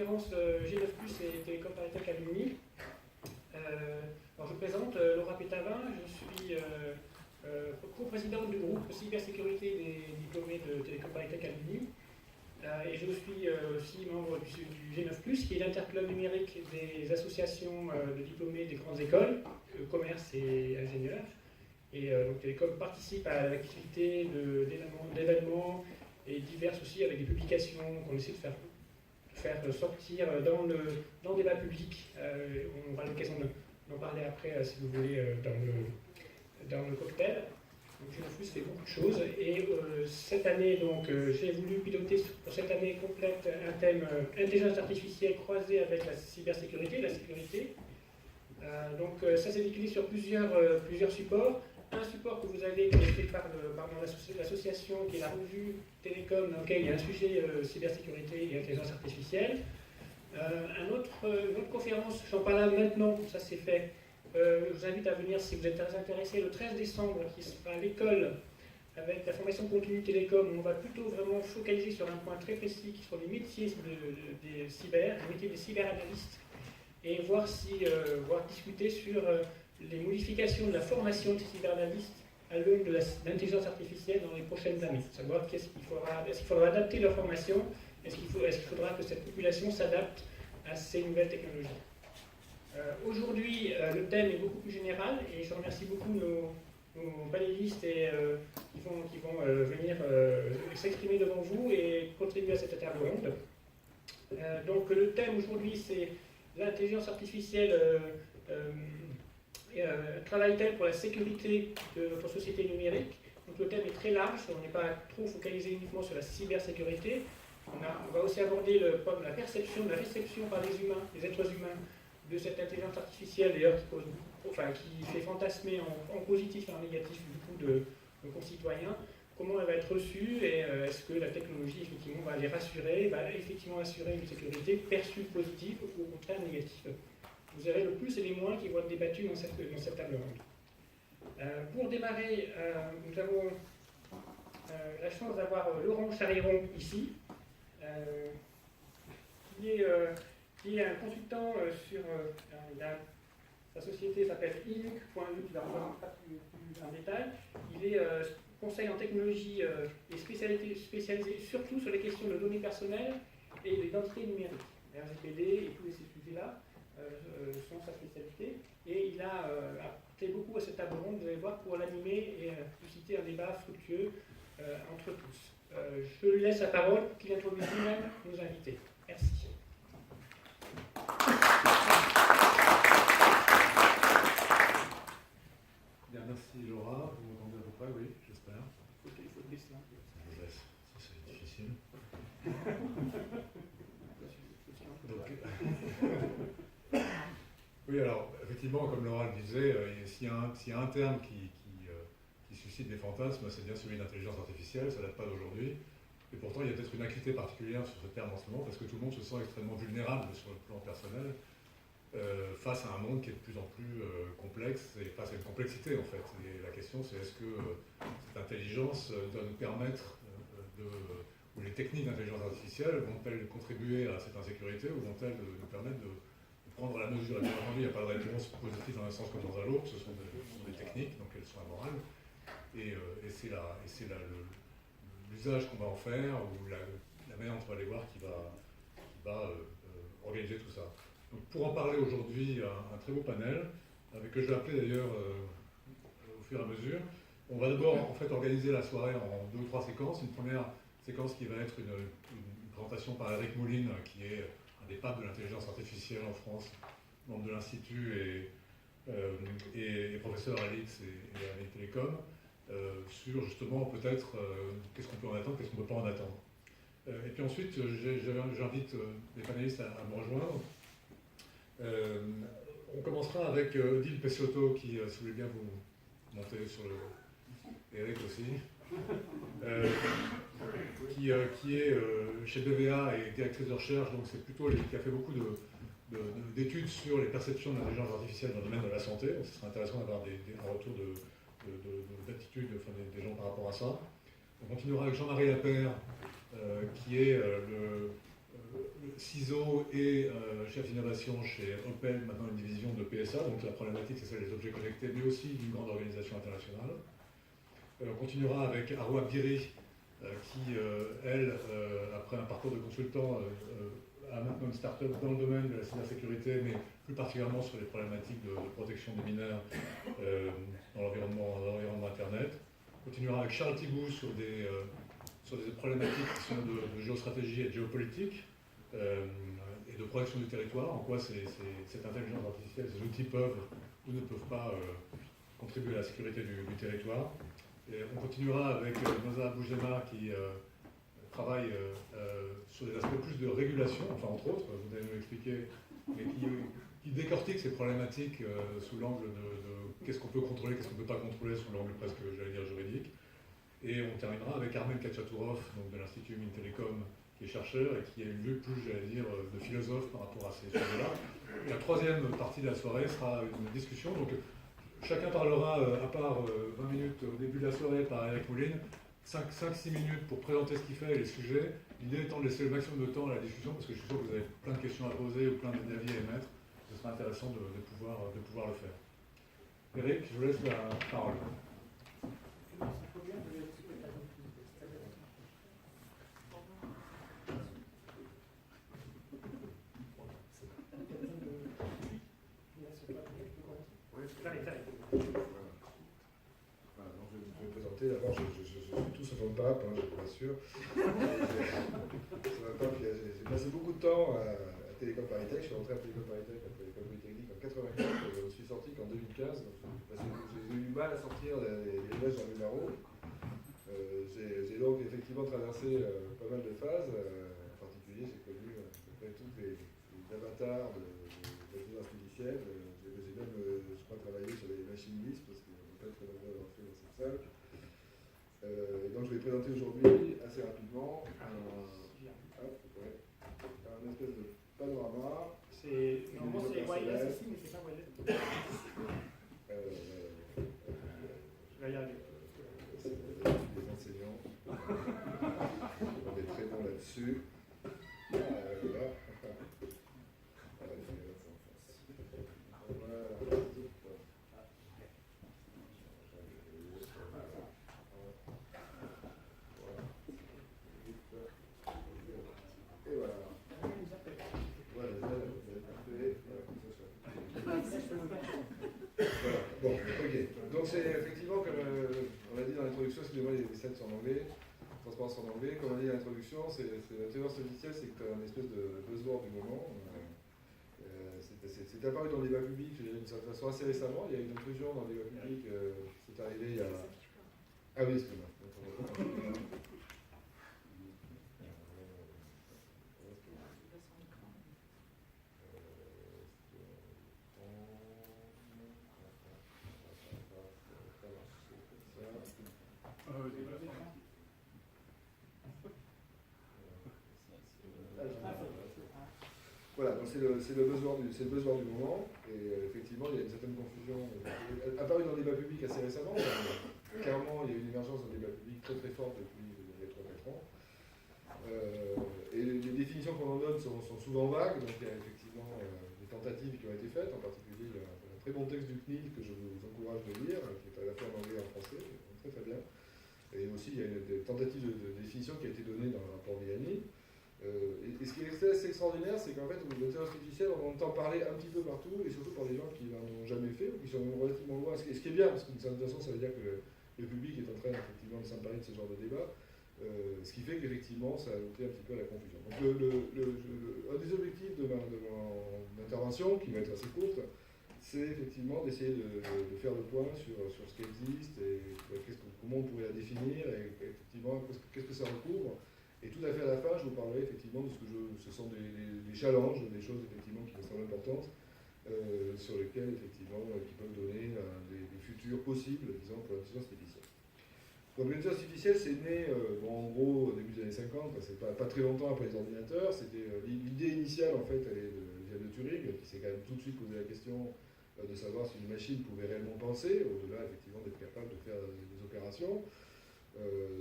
conférence G9+, et Télécom Paris-Tech Alumni. Alors je me présente, Laura Pétavin, je suis co-présidente du groupe cybersécurité des diplômés de Télécom Paris-Tech Alumni. Et je suis aussi membre du G9+, qui est l'interclub numérique des associations de diplômés des grandes écoles, commerce et ingénieurs. Et donc Télécom participe à l'activité d'événements et diverses aussi avec des publications qu'on essaie de faire sortir dans le débat public. On aura l'occasion d'en parler après, si vous voulez, dans le cocktail. Donc G9+ fait beaucoup de choses et cette année, donc, j'ai voulu piloter pour cette année complète un thème intelligence artificielle croisée avec la cybersécurité, la sécurité. Donc ça s'est décliné sur plusieurs supports. Un support que vous avez, qui est fait par l'association, qui est la revue Télécom, dans laquelle il y a un sujet cybersécurité et intelligence artificielle. Une autre conférence, j'en parle là maintenant, ça c'est fait. Je vous invite à venir si vous êtes intéressé le 13 décembre, qui sera à l'école avec la formation continue Télécom, où on va plutôt vraiment focaliser sur un point très précis qui sont les métiers des métiers des cyberanalystes, et voir discuter sur les modifications de la formation des cyberanalystes à l'aune de l'intelligence artificielle dans les prochaines années. Savoir est-ce qu'il faudra adapter leur formation, est-ce qu'il faudra que cette population s'adapte à ces nouvelles technologies. Aujourd'hui, le thème est beaucoup plus général et je remercie beaucoup nos panélistes qui vont venir s'exprimer devant vous et contribuer à cette table ronde. Donc le thème aujourd'hui, c'est l'intelligence artificielle travaille-t-elle pour la sécurité de notre société numérique. Donc le thème est très large, on n'est pas trop focalisé uniquement sur la cybersécurité. On va aussi aborder le problème de la perception, de la réception par les humains, les êtres humains, de cette intelligence artificielle, d'ailleurs, qui fait fantasmer en positif et en négatif beaucoup de nos concitoyens. Comment elle va être reçue et est-ce que la technologie, effectivement, va les rassurer, va effectivement assurer une sécurité perçue positive ou au contraire négative. Vous avez le plus et les moins qui vont être débattus dans cette table ronde. Pour démarrer, nous avons la chance d'avoir Laurent Chariron ici, qui est un consultant sur... sa société s'appelle inuc.lu, qui va en parler plus en détail. Il est conseil en technologie et spécialisé surtout sur les questions de données personnelles et d'identité numérique. RGPD et tous ces sujets-là sont sa spécialité. Et il a apporté beaucoup à cette table ronde, vous allez voir, pour l'animer et susciter un débat fructueux entre tous. Je lui laisse la parole pour qu'il introduise lui-même nos invités. Merci. Bien, merci Laura, vous m'entendez à peu près, oui, j'espère. Il faut le baisser. Je laisse, ça c'est difficile. Oui, alors effectivement, comme Laura le disait, s'il y a un terme qui suscite des fantasmes, c'est bien celui d'intelligence artificielle, ça ne date pas d'aujourd'hui. Et pourtant, il y a peut-être une acuité particulière sur ce terme en ce moment, parce que tout le monde se sent extrêmement vulnérable sur le plan personnel, face à un monde qui est de plus en plus complexe, et face à une complexité en fait. Et la question c'est est-ce que cette intelligence doit nous permettre ou les techniques d'intelligence artificielle vont-elles contribuer à cette insécurité ou vont-elles nous permettre de prendre la mesure. Bien entendu, il n'y a pas de réponse positive dans un sens comme dans un autre, ce sont des techniques, donc elles sont amorales, et c'est l'usage qu'on va en faire, ou la manière dont on va les voir qui va organiser tout ça. Donc pour en parler aujourd'hui, un très beau panel, que je vais appeler d'ailleurs au fur et à mesure. On va d'abord en fait organiser la soirée en 2 ou 3 séquences. Une première séquence qui va être une présentation par Eric Mouline, qui est un des papes de l'intelligence artificielle en France, membre de l'Institut et professeur à l'IX et à l'Télécom, sur justement peut-être qu'est-ce qu'on peut en attendre, qu'est-ce qu'on ne peut pas en attendre. Et puis ensuite, j'invite les panélistes à me rejoindre. On commencera avec Odile Pessiotto, qui, si vous voulez bien vous monter sur le... Eric aussi, qui est chez BVA et directrice de recherche, donc c'est plutôt qui a fait beaucoup d'études sur les perceptions de l'intelligence artificielle dans le domaine de la santé. Donc ce serait intéressant d'avoir un retour d'attitude des gens par rapport à ça. On continuera avec Jean-Marie Lapeyre, qui est CISO et chef d'innovation chez Opel, maintenant une division de PSA, donc la problématique c'est celle des objets connectés, mais aussi d'une grande organisation internationale. On continuera avec Arwa Biri, qui, elle, après un parcours de consultant, a maintenant une start-up dans le domaine de la cybersécurité, mais plus particulièrement sur les problématiques de protection des mineurs dans l'environnement Internet. On continuera avec Charles Thibou sur des problématiques qui sont de géostratégie et de géopolitique et de protection du territoire, en quoi cette intelligence artificielle, ces outils peuvent ou ne peuvent pas contribuer à la sécurité du territoire. Et on continuera avec Noza Boujema qui travaille sur des aspects plus de régulation, enfin entre autres, vous allez nous l'expliquer, mais qui décortique ces problématiques sous l'angle de qu'est-ce qu'on peut contrôler, qu'est-ce qu'on ne peut pas contrôler, sous l'angle presque, j'allais dire, juridique. Et on terminera avec Armen Kachatourov, donc de l'Institut Mintelecom, qui est chercheur et qui a une vue plus, j'allais dire, de philosophe par rapport à ces sujets-là. La troisième partie de la soirée sera une discussion. Donc, chacun parlera, à part 20 minutes au début de la soirée par Eric Mouline, 5-6 minutes pour présenter ce qu'il fait et les sujets. L'idée étant de laisser le maximum de temps à la discussion, parce que je suis sûr que vous avez plein de questions à poser ou plein d'avis à émettre. Ce sera intéressant de pouvoir le faire. Eric, je vous laisse la parole. D'abord, je suis tout sauf un pape, je vous rassure. J'ai passé beaucoup de temps à Télécom Paris Tech. Je suis rentré à Télécom Paris Tech après l'école polytechnique en 84 et je ne suis sorti qu'en 2015. J'ai eu du mal à sortir les villages dans le Barreau. J'ai donc effectivement traversé pas mal de phases. En particulier, j'ai connu à peu près tous les avatars de l'intelligence artificielle. J'ai même, je crois, travaillé sur les machines lisses parce qu'on n'est pas très nombreux à avoir fait dans cette salle. Et donc je vais présenter aujourd'hui assez rapidement un espèce de panorama. Normalement c'est wireless ici, mais c'est pas wireless. Je vais y arriver. C'est des enseignants. On est très bons là-dessus. Voilà. Bon, ok. Donc c'est effectivement, comme on l'a dit dans l'introduction, excusez-moi, les slides sont en anglais, transparence en anglais, comme on l'a dit dans l'introduction, l'intelligence artificielle, c'est une espèce de buzzword du moment. C'est apparu dans le débat public d'une certaine façon assez récemment. Il y a une intrusion dans le débat public, c'est arrivé il y a... Ah oui, excusez-moi. Voilà, donc c'est le buzzword du moment, et effectivement il y a une certaine confusion, apparue dans le débat public assez récemment, clairement il y a eu une émergence dans le débat public très très forte depuis les 3-4 ans, et les définitions qu'on en donne sont souvent vagues, donc il y a effectivement des tentatives qui ont été faites, en particulier il y a un très bon texte du CNIL que je vous encourage de lire, qui est à la fois en anglais et en français, très très bien, et aussi il y a une tentative de définition qui a été donnée dans le rapport Vianney. Et ce qui est assez extraordinaire, c'est qu'en fait, l'intelligence artificielle, on entend parler un petit peu partout, et surtout par des gens qui n'en ont jamais fait, ou qui sont relativement loin. Ce qui est bien, parce que d'une certaine façon, ça veut dire que le public est en train effectivement de s'emparer de ce genre de débat, ce qui fait qu'effectivement, ça a ajouté un petit peu à la confusion. Donc un des objectifs de mon intervention, qui va être assez courte, c'est effectivement d'essayer de faire le point sur ce qui existe, et comment on pourrait la définir, et effectivement, qu'est-ce que ça recouvre. Et tout à fait à la fin, je vous parlerai effectivement de ce sont des challenges, des choses effectivement qui me semblent importantes, sur lesquelles effectivement qui peuvent donner des futurs possibles, disons, pour l'intelligence artificielle. Donc l'intelligence artificielle, c'est né, en gros, au début des années 50, c'est pas très longtemps après les ordinateurs. C'était l'idée initiale, en fait, elle vient de Turing, qui s'est quand même tout de suite posé la question de savoir si une machine pouvait réellement penser, au-delà effectivement d'être capable de faire des opérations.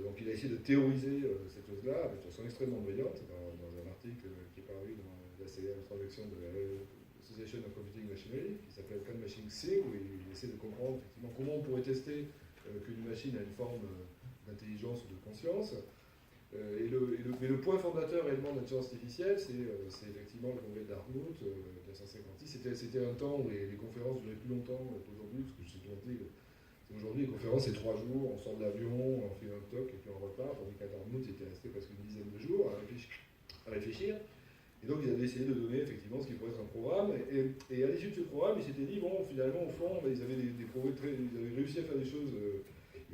Donc il a essayé de théoriser cette chose-là de façon extrêmement brillante dans un article qui est paru dans la transaction de la Association of Computing Machinery, qui s'appelle Can Machine Think, où il essaie de comprendre effectivement comment on pourrait tester qu'une machine a une forme d'intelligence ou de conscience. Mais le point fondateur réellement de l'intelligence artificielle, c'est effectivement le congrès de Dartmouth de 1956. C'était un temps où les conférences duraient plus longtemps qu'aujourd'hui, parce que je sais toujours dit, aujourd'hui les conférences c'est 3 jours, on sort de l'avion, on fait un toc et puis on repart, tandis qu'à Dartmouth il était resté presque une dizaine de jours à réfléchir. Et donc ils avaient essayé de donner effectivement ce qui pourrait être un programme, et à l'issue de ce programme, ils s'étaient dit, bon, finalement, au fond, ils avaient des progrès ils avaient réussi à faire des choses.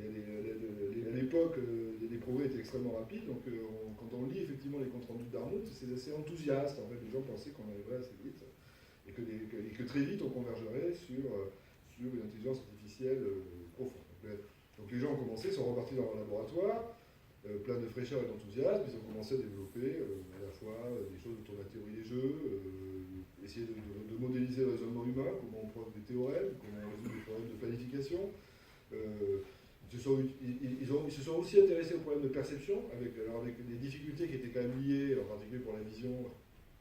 À l'époque, les progrès étaient extrêmement rapides, donc quand on lit effectivement les comptes rendus de Dartmouth, c'est assez enthousiaste. En fait, les gens pensaient qu'on arriverait assez vite et que très vite on convergerait sur une intelligence artificielle profonde. Donc les gens ont commencé, sont repartis dans leur laboratoire, plein de fraîcheur et d'enthousiasme. Ils ont commencé à développer à la fois des choses autour de la théorie des jeux, essayer de modéliser le raisonnement humain, comment on prouve des théorèmes, comment on résout des problèmes de planification. Ils se sont aussi intéressés aux problèmes de perception, avec des difficultés qui étaient quand même liées, en particulier pour la vision,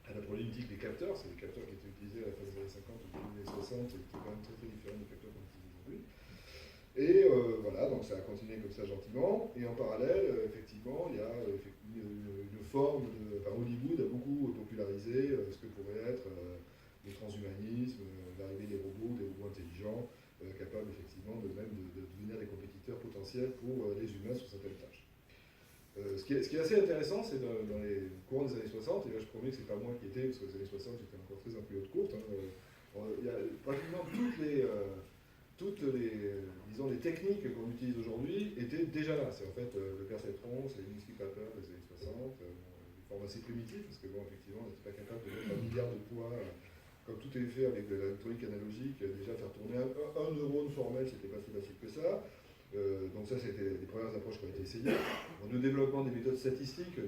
à la problématique des capteurs. C'est des capteurs qui étaient utilisés à la fin des années 50 ou des années 60 et qui étaient quand même très très différents des capteurs qu'on utilise aujourd'hui. Et voilà, donc ça a continué comme ça gentiment. Et en parallèle, effectivement, il y a une forme Hollywood a beaucoup popularisé ce que pourrait être le transhumanisme, l'arrivée des robots intelligents, capables effectivement de devenir des compétiteurs potentiels pour les humains sur certaines tâches. Ce qui est assez intéressant, c'est dans les courants des années 60, et là je promets que c'est pas moi qui étais, parce que les années 60 j'étais encore très en période courte, il y a pratiquement toutes les techniques qu'on utilise aujourd'hui étaient déjà là. C'est en fait le perceptron, c'est les multiplicateurs des années 60, des formes assez primitives, parce que bon, effectivement, on n'était pas capable de mettre 1 milliard de poids, comme tout est fait avec de l'électronique analogique, déjà faire tourner un neurone formel, c'était pas si facile que ça. Donc ça, c'était les premières approches qui ont été essayées. Le développement des méthodes statistiques, qui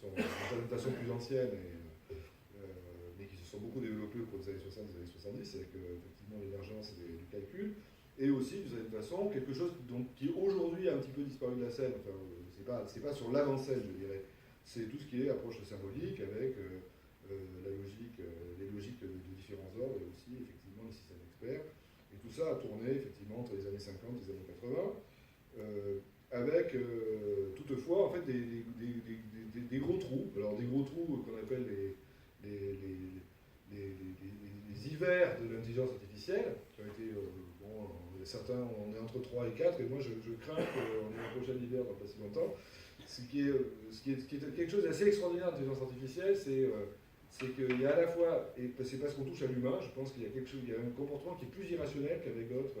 sont des adaptations plus anciennes, mais qui se sont beaucoup développées au cours des années 60 des années 70, avec effectivement l'émergence du calcul. Et aussi, d'une certaine façon, quelque chose qui aujourd'hui a un petit peu disparu de la scène. Enfin, c'est pas sur l'avant-scène, je dirais. C'est tout ce qui est approche symbolique avec les logiques de différents ordres et aussi effectivement les systèmes experts. Et tout ça a tourné effectivement entre les années 50 et les années 80, avec toutefois en fait des gros trous. Alors des gros trous qu'on appelle les hivers de l'intelligence artificielle, qui ont été certains, on est entre 3 et 4, et moi je crains qu'on ait un prochain hiver dans pas si longtemps. Ce qui est quelque chose d'assez extraordinaire de l'intelligence artificielle, c'est qu'il y a à la fois, et c'est parce qu'on touche à l'humain, je pense qu'il y a il y a un comportement qui est plus irrationnel qu'avec d'autres.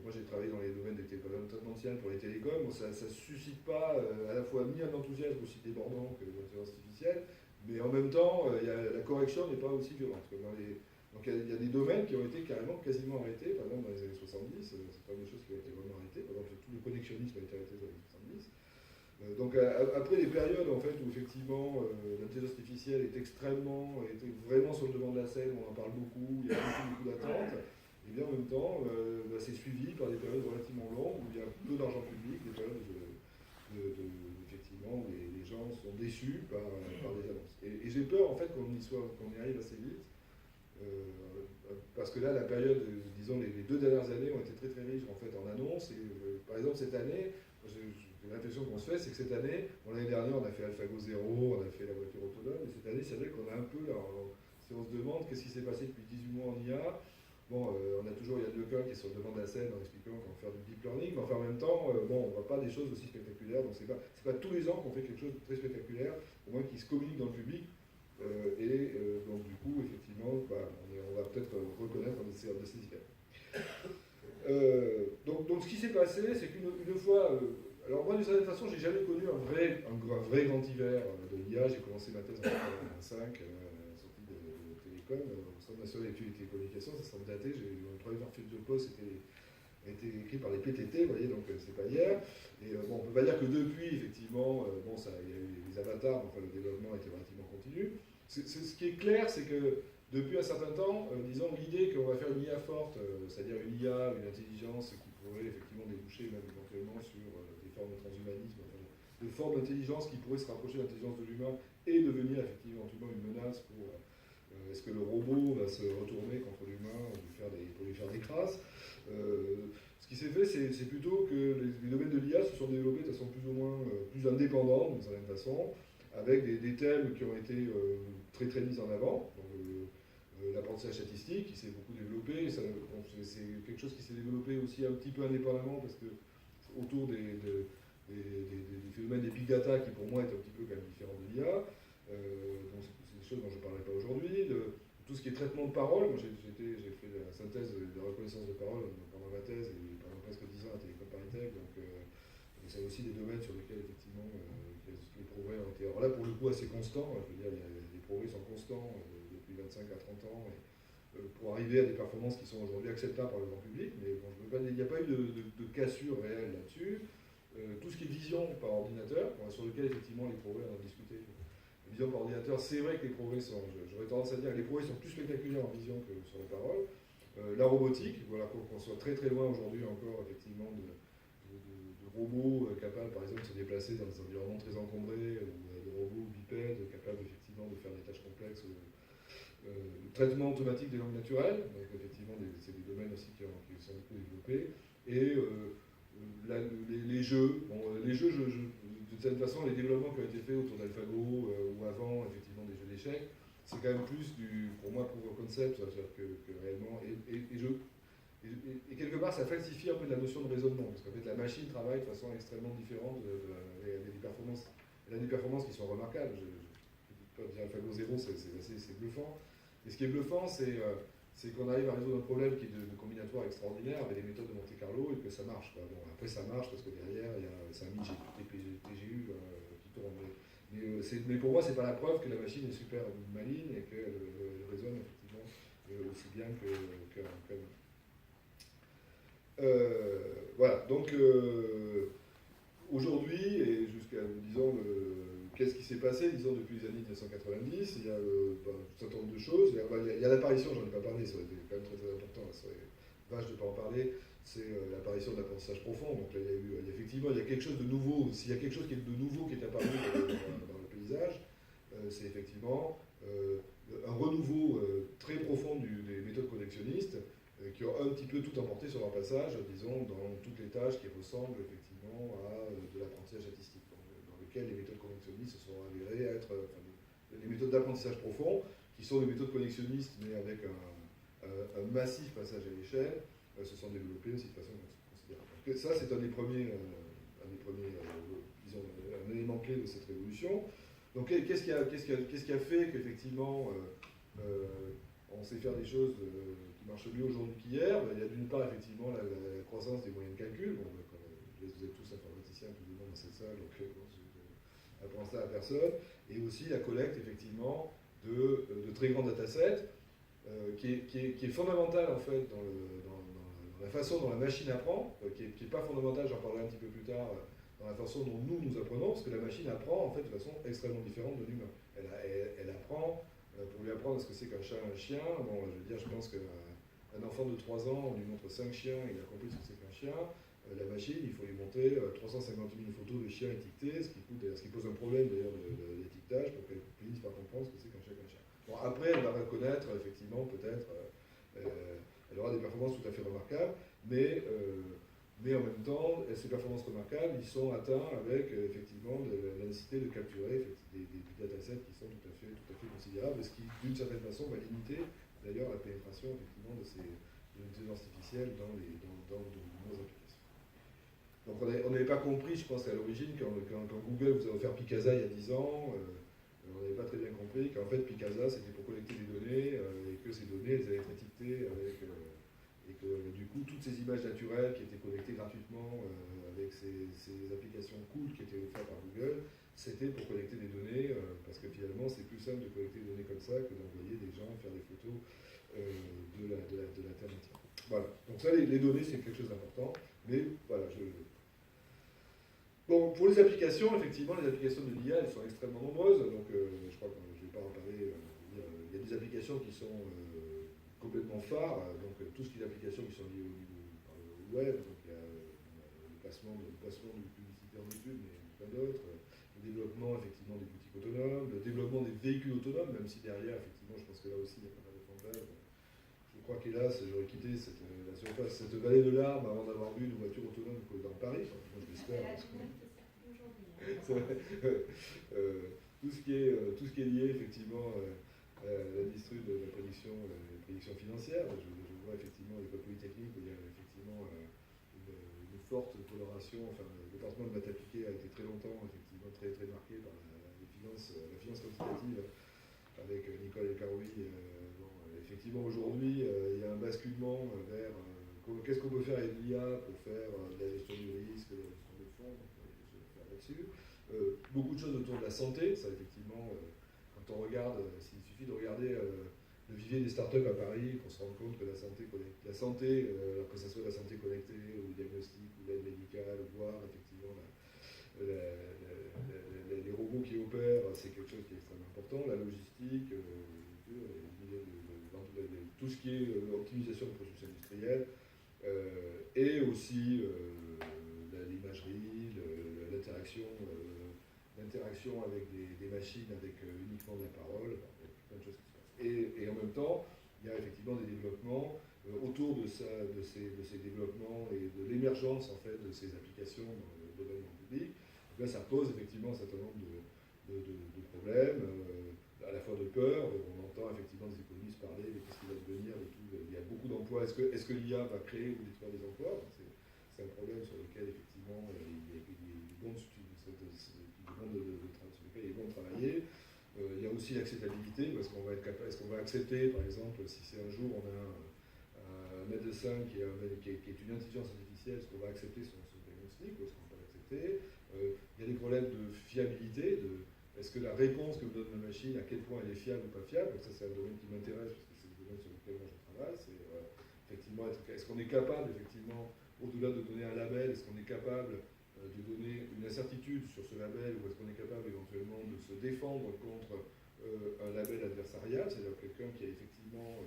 Moi j'ai travaillé dans les domaines des traitements de signal pour les télécoms, ça ne suscite pas à la fois ni un enthousiasme aussi débordant que l'intelligence artificielle, mais en même temps, la correction n'est pas aussi violente. Donc il y a des domaines qui ont été quasiment arrêtés, par exemple dans les années 70, c'est pas des choses qui ont été vraiment arrêtées, par exemple tout le connexionnisme a été arrêté dans les années 70. Donc après des périodes en fait, où effectivement l'intelligence artificielle était vraiment sur le devant de la scène, on en parle beaucoup, il y a beaucoup d'attentes, et bien en même temps c'est suivi par des périodes relativement longues où il y a peu d'argent public, des périodes effectivement où les gens sont déçus par des annonces. Et j'ai peur en fait qu'on y arrive assez vite. Parce que là, la période, disons, les 2 dernières années ont été très très riches en fait en annonces. Et par exemple, cette année, la réflexion qu'on se fait, c'est que cette année, l'année dernière, on a fait AlphaGo 0, on a fait la voiture autonome, et cette année, c'est vrai qu'on a un peu, si on se demande qu'est-ce qui s'est passé depuis 18 mois en IA, bon, on a toujours Yann Lecoq qui est sur le devant de la scène en expliquant qu'on va faire du deep learning, mais enfin en même temps, on ne voit pas des choses aussi spectaculaires, donc c'est pas tous les ans qu'on fait quelque chose de très spectaculaire, au moins qui se communique dans le public. Donc du coup, effectivement, on va peut-être reconnaître un de ces effets. Donc ce qui s'est passé, c'est qu'une fois... alors moi, d'une certaine façon, j'ai jamais connu un vrai grand hiver de l'IA. J'ai commencé ma thèse en 1985, sortie de Télécom, au Centre national d'études et télécommunications, ça semble daté. Mon premier fiche de poste a été écrit par les PTT, vous voyez, donc c'est pas hier. Et on ne peut pas dire que depuis, effectivement, il y a eu les avatars, enfin le développement était relativement continu. Ce qui est clair, c'est que depuis un certain temps, disons, l'idée qu'on va faire une IA forte, c'est-à-dire une IA, une intelligence qui pourrait effectivement déboucher même éventuellement sur des formes de transhumanisme, enfin, de formes d'intelligence qui pourraient se rapprocher de l'intelligence de l'humain et devenir effectivement une menace pour est-ce que le robot va se retourner contre l'humain pour lui faire des crasses. Ce qui s'est fait, c'est plutôt que les domaines de l'IA se sont développés de façon plus ou moins plus indépendante, d'une certaine façon, avec des thèmes qui ont été très très mis en avant. L'apprentissage statistique qui s'est beaucoup développé, c'est quelque chose qui s'est développé aussi un petit peu indépendamment parce que autour des phénomènes des big data qui pour moi est un petit peu quand même différent de l'IA. Donc c'est des choses dont je ne parlerai pas aujourd'hui. Tout ce qui est traitement de parole, moi j'ai fait la synthèse de reconnaissance de parole pendant ma thèse et pendant presque 10 ans à Télécom Paris, donc c'est aussi des domaines sur lesquels effectivement les progrès ont été, alors là pour le coup assez constants, je veux dire les progrès sont constants depuis 25 à 30 ans pour arriver à des performances qui sont aujourd'hui acceptables par le grand public, mais bon, il n'y a pas eu de cassure réelle là-dessus. Tout ce qui est vision par ordinateur, sur lequel effectivement les progrès, on a discuté. Vision par ordinateur, c'est vrai que les progrès sont, j'aurais tendance à dire que les progrès sont plus spectaculaires en vision que sur la parole. La robotique, voilà, qu'on soit très très loin aujourd'hui encore effectivement de robots capables par exemple de se déplacer dans des environnements très encombrés, ou de robots bipèdes capables effectivement de faire des tâches complexes. Le traitement automatique des langues naturelles, donc effectivement c'est des domaines aussi qui sont beaucoup développés. Et les jeux, les jeux, de cette façon, les développements qui ont été faits autour d'AlphaGo ou avant, effectivement, des jeux d'échecs, c'est quand même plus pour moi, proof of concept, que réellement. Et quelque part, ça falsifie un peu la notion de raisonnement, parce qu'en fait, la machine travaille de façon extrêmement différente. Elle a des performances qui sont remarquables. Je peux dire AlphaGo 0, c'est bluffant. Et ce qui est bluffant, c'est qu'on arrive à résoudre un problème qui est de combinatoire extraordinaire avec des méthodes de Monte Carlo et que ça marche. Bon, après, ça marche parce que derrière, c'est un TGU qui tourne. Mais pour moi, c'est pas la preuve que la machine est super maligne et qu'elle raisonne effectivement aussi bien qu'un voilà. Donc, aujourd'hui, et jusqu'à, disons, qu'est-ce qui s'est passé, disons, depuis les années 1990? Il y a un certain nombre de choses. Il y a l'apparition, j'en ai pas parlé, ça aurait été quand même très, très important, ça serait vache de ne pas en parler, c'est l'apparition de l'apprentissage profond. Donc là, effectivement, il y a quelque chose de nouveau. S'il y a quelque chose de nouveau qui est apparu dans le paysage, c'est effectivement un renouveau très profond des méthodes connexionnistes qui ont un petit peu tout emporté sur leur passage, disons, dans toutes les tâches qui ressemblent effectivement à de l'apprentissage statistique, dans lequel les méthodes connexionnistes se sont avérées être les méthodes d'apprentissage profond, qui sont des méthodes connexionnistes, mais avec un massif passage à l'échelle, se sont développées aussi de façon considérable. Donc, ça, c'est un des premiers disons, un élément clé de cette révolution. Donc, qu'est-ce qui a fait qu'effectivement, on sait faire des choses qui marchent mieux aujourd'hui qu'hier? Il y a d'une part, effectivement, la croissance des moyens de calcul. Bon, vous êtes tous informaticiens, tout le monde dans cette salle, donc je n'apprends ça à personne. Et aussi la collecte, effectivement, de très grands datasets, qui est fondamentale, en fait, dans la façon dont la machine apprend, qui n'est pas fondamentale, j'en parlerai un petit peu plus tard, dans la façon dont nous apprenons, parce que la machine apprend, en fait, de façon extrêmement différente de l'humain. Elle apprend, pour lui apprendre ce que c'est qu'un chat, un chien, bon, je veux dire, je pense qu'un enfant de 3 ans, on lui montre 5 chiens, il a compris ce que c'est qu'un chien. La machine, il faut lui montrer 350 000 photos de chiens étiquetés, ce qui pose un problème d'ailleurs d'étiquetage pour qu'elle finisse par comprendre ce que c'est qu'un chat, qu'un chien. Bon, après, elle va reconnaître, effectivement, peut-être, elle aura des performances tout à fait remarquables, mais en même temps, ces performances remarquables, ils sont atteints avec, effectivement, la nécessité de capturer des datasets qui sont tout à fait considérables, ce qui, d'une certaine façon, va limiter, d'ailleurs, la pénétration, effectivement, de l'intelligence artificielle dans de nombreuses applications. Donc on n'avait pas compris, je pense, à l'origine, quand Google vous a offert Picasa il y a 10 ans, on n'avait pas très bien compris qu'en fait Picasa c'était pour collecter des données et que ces données elles allaient être étiquetées et que du coup toutes ces images naturelles qui étaient collectées gratuitement avec ces applications cool qui étaient offertes par Google, c'était pour collecter des données parce que finalement c'est plus simple de collecter des données comme ça que d'envoyer des gens faire des photos de la Terre entière. Voilà, donc ça les données c'est quelque chose d'important, mais voilà, bon, pour les applications, effectivement, les applications de l'IA, elles sont extrêmement nombreuses, donc je crois que je ne vais pas en parler. Il y a des applications qui sont complètement phares, donc tout ce qui est applications qui sont liées au web, donc il y a le placement de publicité en études, mais plein d'autres, le développement effectivement des boutiques autonomes, le développement des véhicules autonomes, même si derrière, effectivement, je pense que là aussi, il y a pas mal de fantasmes. Je crois qu'hélas, j'aurais quitté cette vallée de larmes avant d'avoir vu une voiture autonome dans Paris. Enfin, moi, je l'espère. Tout ce qui est lié effectivement à l'industrie de la prédiction financière. Je vois effectivement l'école polytechnique où il y a effectivement une forte coloration. Enfin, le département de maths appliquées a été très longtemps effectivement très marqué par la finance quantitative avec Nicole Elkaroui. Effectivement, aujourd'hui, il y a un basculement vers qu'est-ce qu'on peut faire avec l'IA pour faire de la gestion du risque, de la gestion de fonds, donc je vais faire là-dessus. Beaucoup de choses autour de la santé, ça effectivement, quand on regarde, il suffit de regarder le vivier des startups à Paris pour se rendre compte que la santé, alors que ce soit la santé connectée, ou le diagnostic, ou l'aide médicale, voire effectivement les robots qui opèrent, c'est quelque chose qui est extrêmement important, la logistique, tout ce qui est optimisation de processus industriels, et aussi l'imagerie, l'interaction avec des machines, avec uniquement de la parole, plein de choses qui se passent. Et en même temps, il y a effectivement des développements autour de ces développements et de l'émergence en fait de ces applications dans le domaine public. Donc là, ça pose effectivement un certain nombre de problèmes, à la fois de peur. On entend effectivement des économistes parler de ce qui va devenir et tout. Il y a beaucoup d'emplois. Est-ce que l'IA va créer ou détruire des emplois? C'est un problème sur lequel effectivement il est bon de travailler. Il y a aussi l'acceptabilité. Est-ce qu'on va accepter, par exemple, si c'est un jour on a un médecin qui est une intelligence artificielle, est-ce qu'on va accepter son diagnostic ou est-ce qu'on va pas l'accepter? Il y a des problèmes de fiabilité, est-ce que la réponse que me donne la machine, à quel point elle est fiable ou pas fiable? Donc ça, c'est un domaine qui m'intéresse, parce que c'est le domaine sur lequel moi je travaille. C'est effectivement, est-ce qu'on est capable, effectivement, au-delà de donner un label, est-ce qu'on est capable de donner une incertitude sur ce label, ou est-ce qu'on est capable éventuellement de se défendre contre un label adversarial, c'est-à-dire quelqu'un qui a effectivement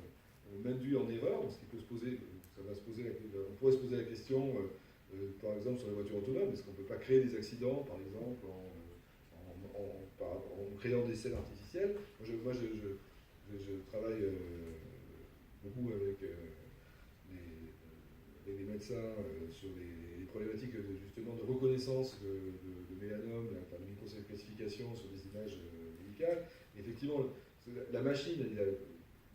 m'induit en erreur? Donc ce qui peut se poser, on pourrait se poser la question, par exemple, sur les voitures autonomes, est-ce qu'on ne peut pas créer des accidents, par exemple, en créant des scènes artificielles? Moi, je travaille beaucoup avec les médecins sur les problématiques justement de reconnaissance de mélanome par une microclassification sur des images médicales. Et effectivement, la machine elle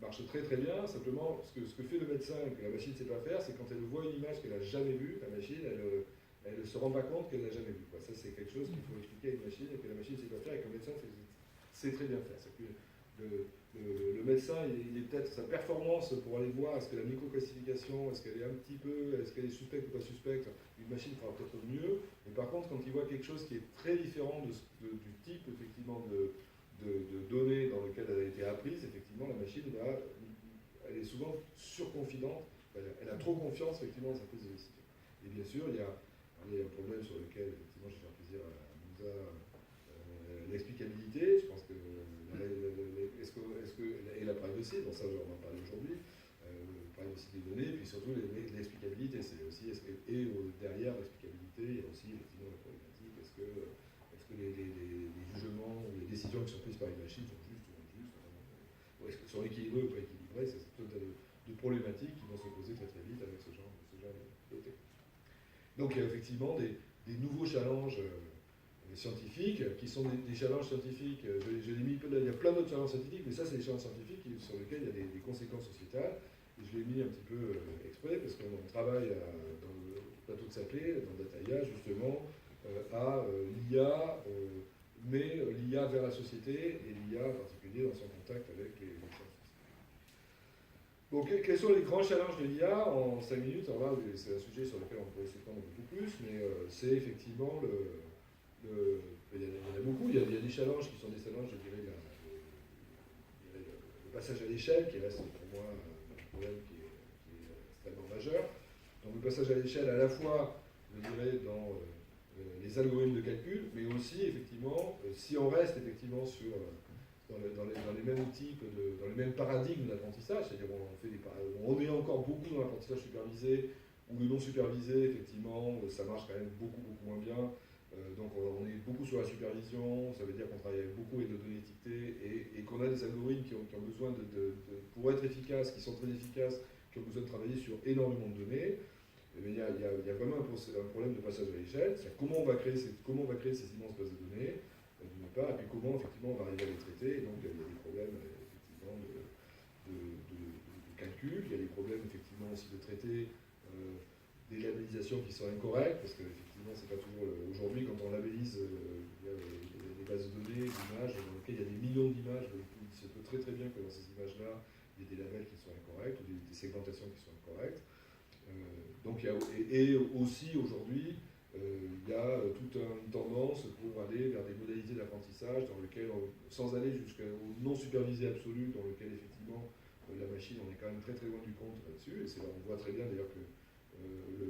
marche très très bien. Simplement, ce que fait le médecin et que la machine ne sait pas faire, c'est quand elle voit une image qu'elle n'a jamais vue, la machine, elle ne se rend pas compte qu'elle n'a jamais vu. Ça, c'est quelque chose qu'il faut expliquer à une machine et que la machine ne sait pas faire et que le médecin sait très bien faire. Le médecin, il est peut-être sa performance pour aller voir est-ce que la microclassification, est-ce qu'elle est suspecte ou pas suspecte, une machine fera peut-être mieux. Mais par contre, quand il voit quelque chose qui est très différent du type effectivement de données dans lequel elle a été apprise, effectivement, la machine elle est souvent surconfidente. Elle a trop confiance effectivement dans sa prise de décision. Et bien sûr, il y a un problème sur lequel, effectivement, je vais faire plaisir à Moussa, l'explicabilité. Je pense que et la privacy, bon ça on en parlait aujourd'hui, privacy des données, puis surtout l'explicabilité. C'est aussi, derrière l'explicabilité, il y a aussi effectivement la problématique, est-ce que les jugements ou les décisions qui sont prises par une machine sont justes ou injustes, ou est-ce que sont équilibrées ou pas équilibrées? C'est tout un tas de problématiques qui vont se poser très très vite avec ce genre de technique. Donc il y a effectivement des nouveaux challenges scientifiques, qui sont des challenges scientifiques, je l'ai mis, il y a plein d'autres challenges scientifiques, mais ça c'est des challenges scientifiques sur lesquels il y a des conséquences sociétales, et je l'ai mis un petit peu exprès, parce qu'on travaille dans le plateau de Saclay, dans Dataïa, justement, à l'IA, mais l'IA vers la société, et l'IA en particulier dans son contact avec les sciences. Donc, quels sont les grands challenges de l'IA en 5 minutes? Alors là, c'est un sujet sur lequel on pourrait s'étendre beaucoup plus, mais c'est effectivement il y en a beaucoup. Il y a des challenges qui sont des challenges, je dirais, le passage à l'échelle, qui reste pour moi un problème qui est extrêmement majeur. Donc le passage à l'échelle, à la fois, je dirais, dans les algorithmes de calcul, mais aussi, effectivement, si on reste effectivement sur ce dans les mêmes types, dans les mêmes paradigmes d'apprentissage, c'est-à-dire on est encore beaucoup dans l'apprentissage supervisé, ou le non supervisé, effectivement, ça marche quand même beaucoup moins bien. Donc on est beaucoup sur la supervision, ça veut dire qu'on travaille beaucoup avec de données étiquetées et qu'on a des algorithmes qui ont besoin pour être efficaces, qui sont très efficaces, qui ont besoin de travailler sur énormément de données. Il y a vraiment un problème de passage à l'échelle. Comment on va créer ces immenses bases de données, d'une part, et puis comment effectivement on va arriver à les traiter. Et donc il y a des problèmes effectivement de calcul, il y a des problèmes effectivement aussi de traiter des labellisations qui sont incorrectes, parce que effectivement c'est pas toujours aujourd'hui quand on labellise les bases de données, d'images dans lesquelles il y a des millions d'images, il se peut très bien que dans ces images-là il y ait des labels qui sont incorrects ou des segmentations qui sont incorrectes. Donc et aussi aujourd'hui, il y a toute une tendance pour aller vers des modalités d'apprentissage dans lesquelles, sans aller jusqu'au non supervisé absolu, dans lequel effectivement la machine, on est quand même très loin du compte là-dessus. Et on voit très bien d'ailleurs que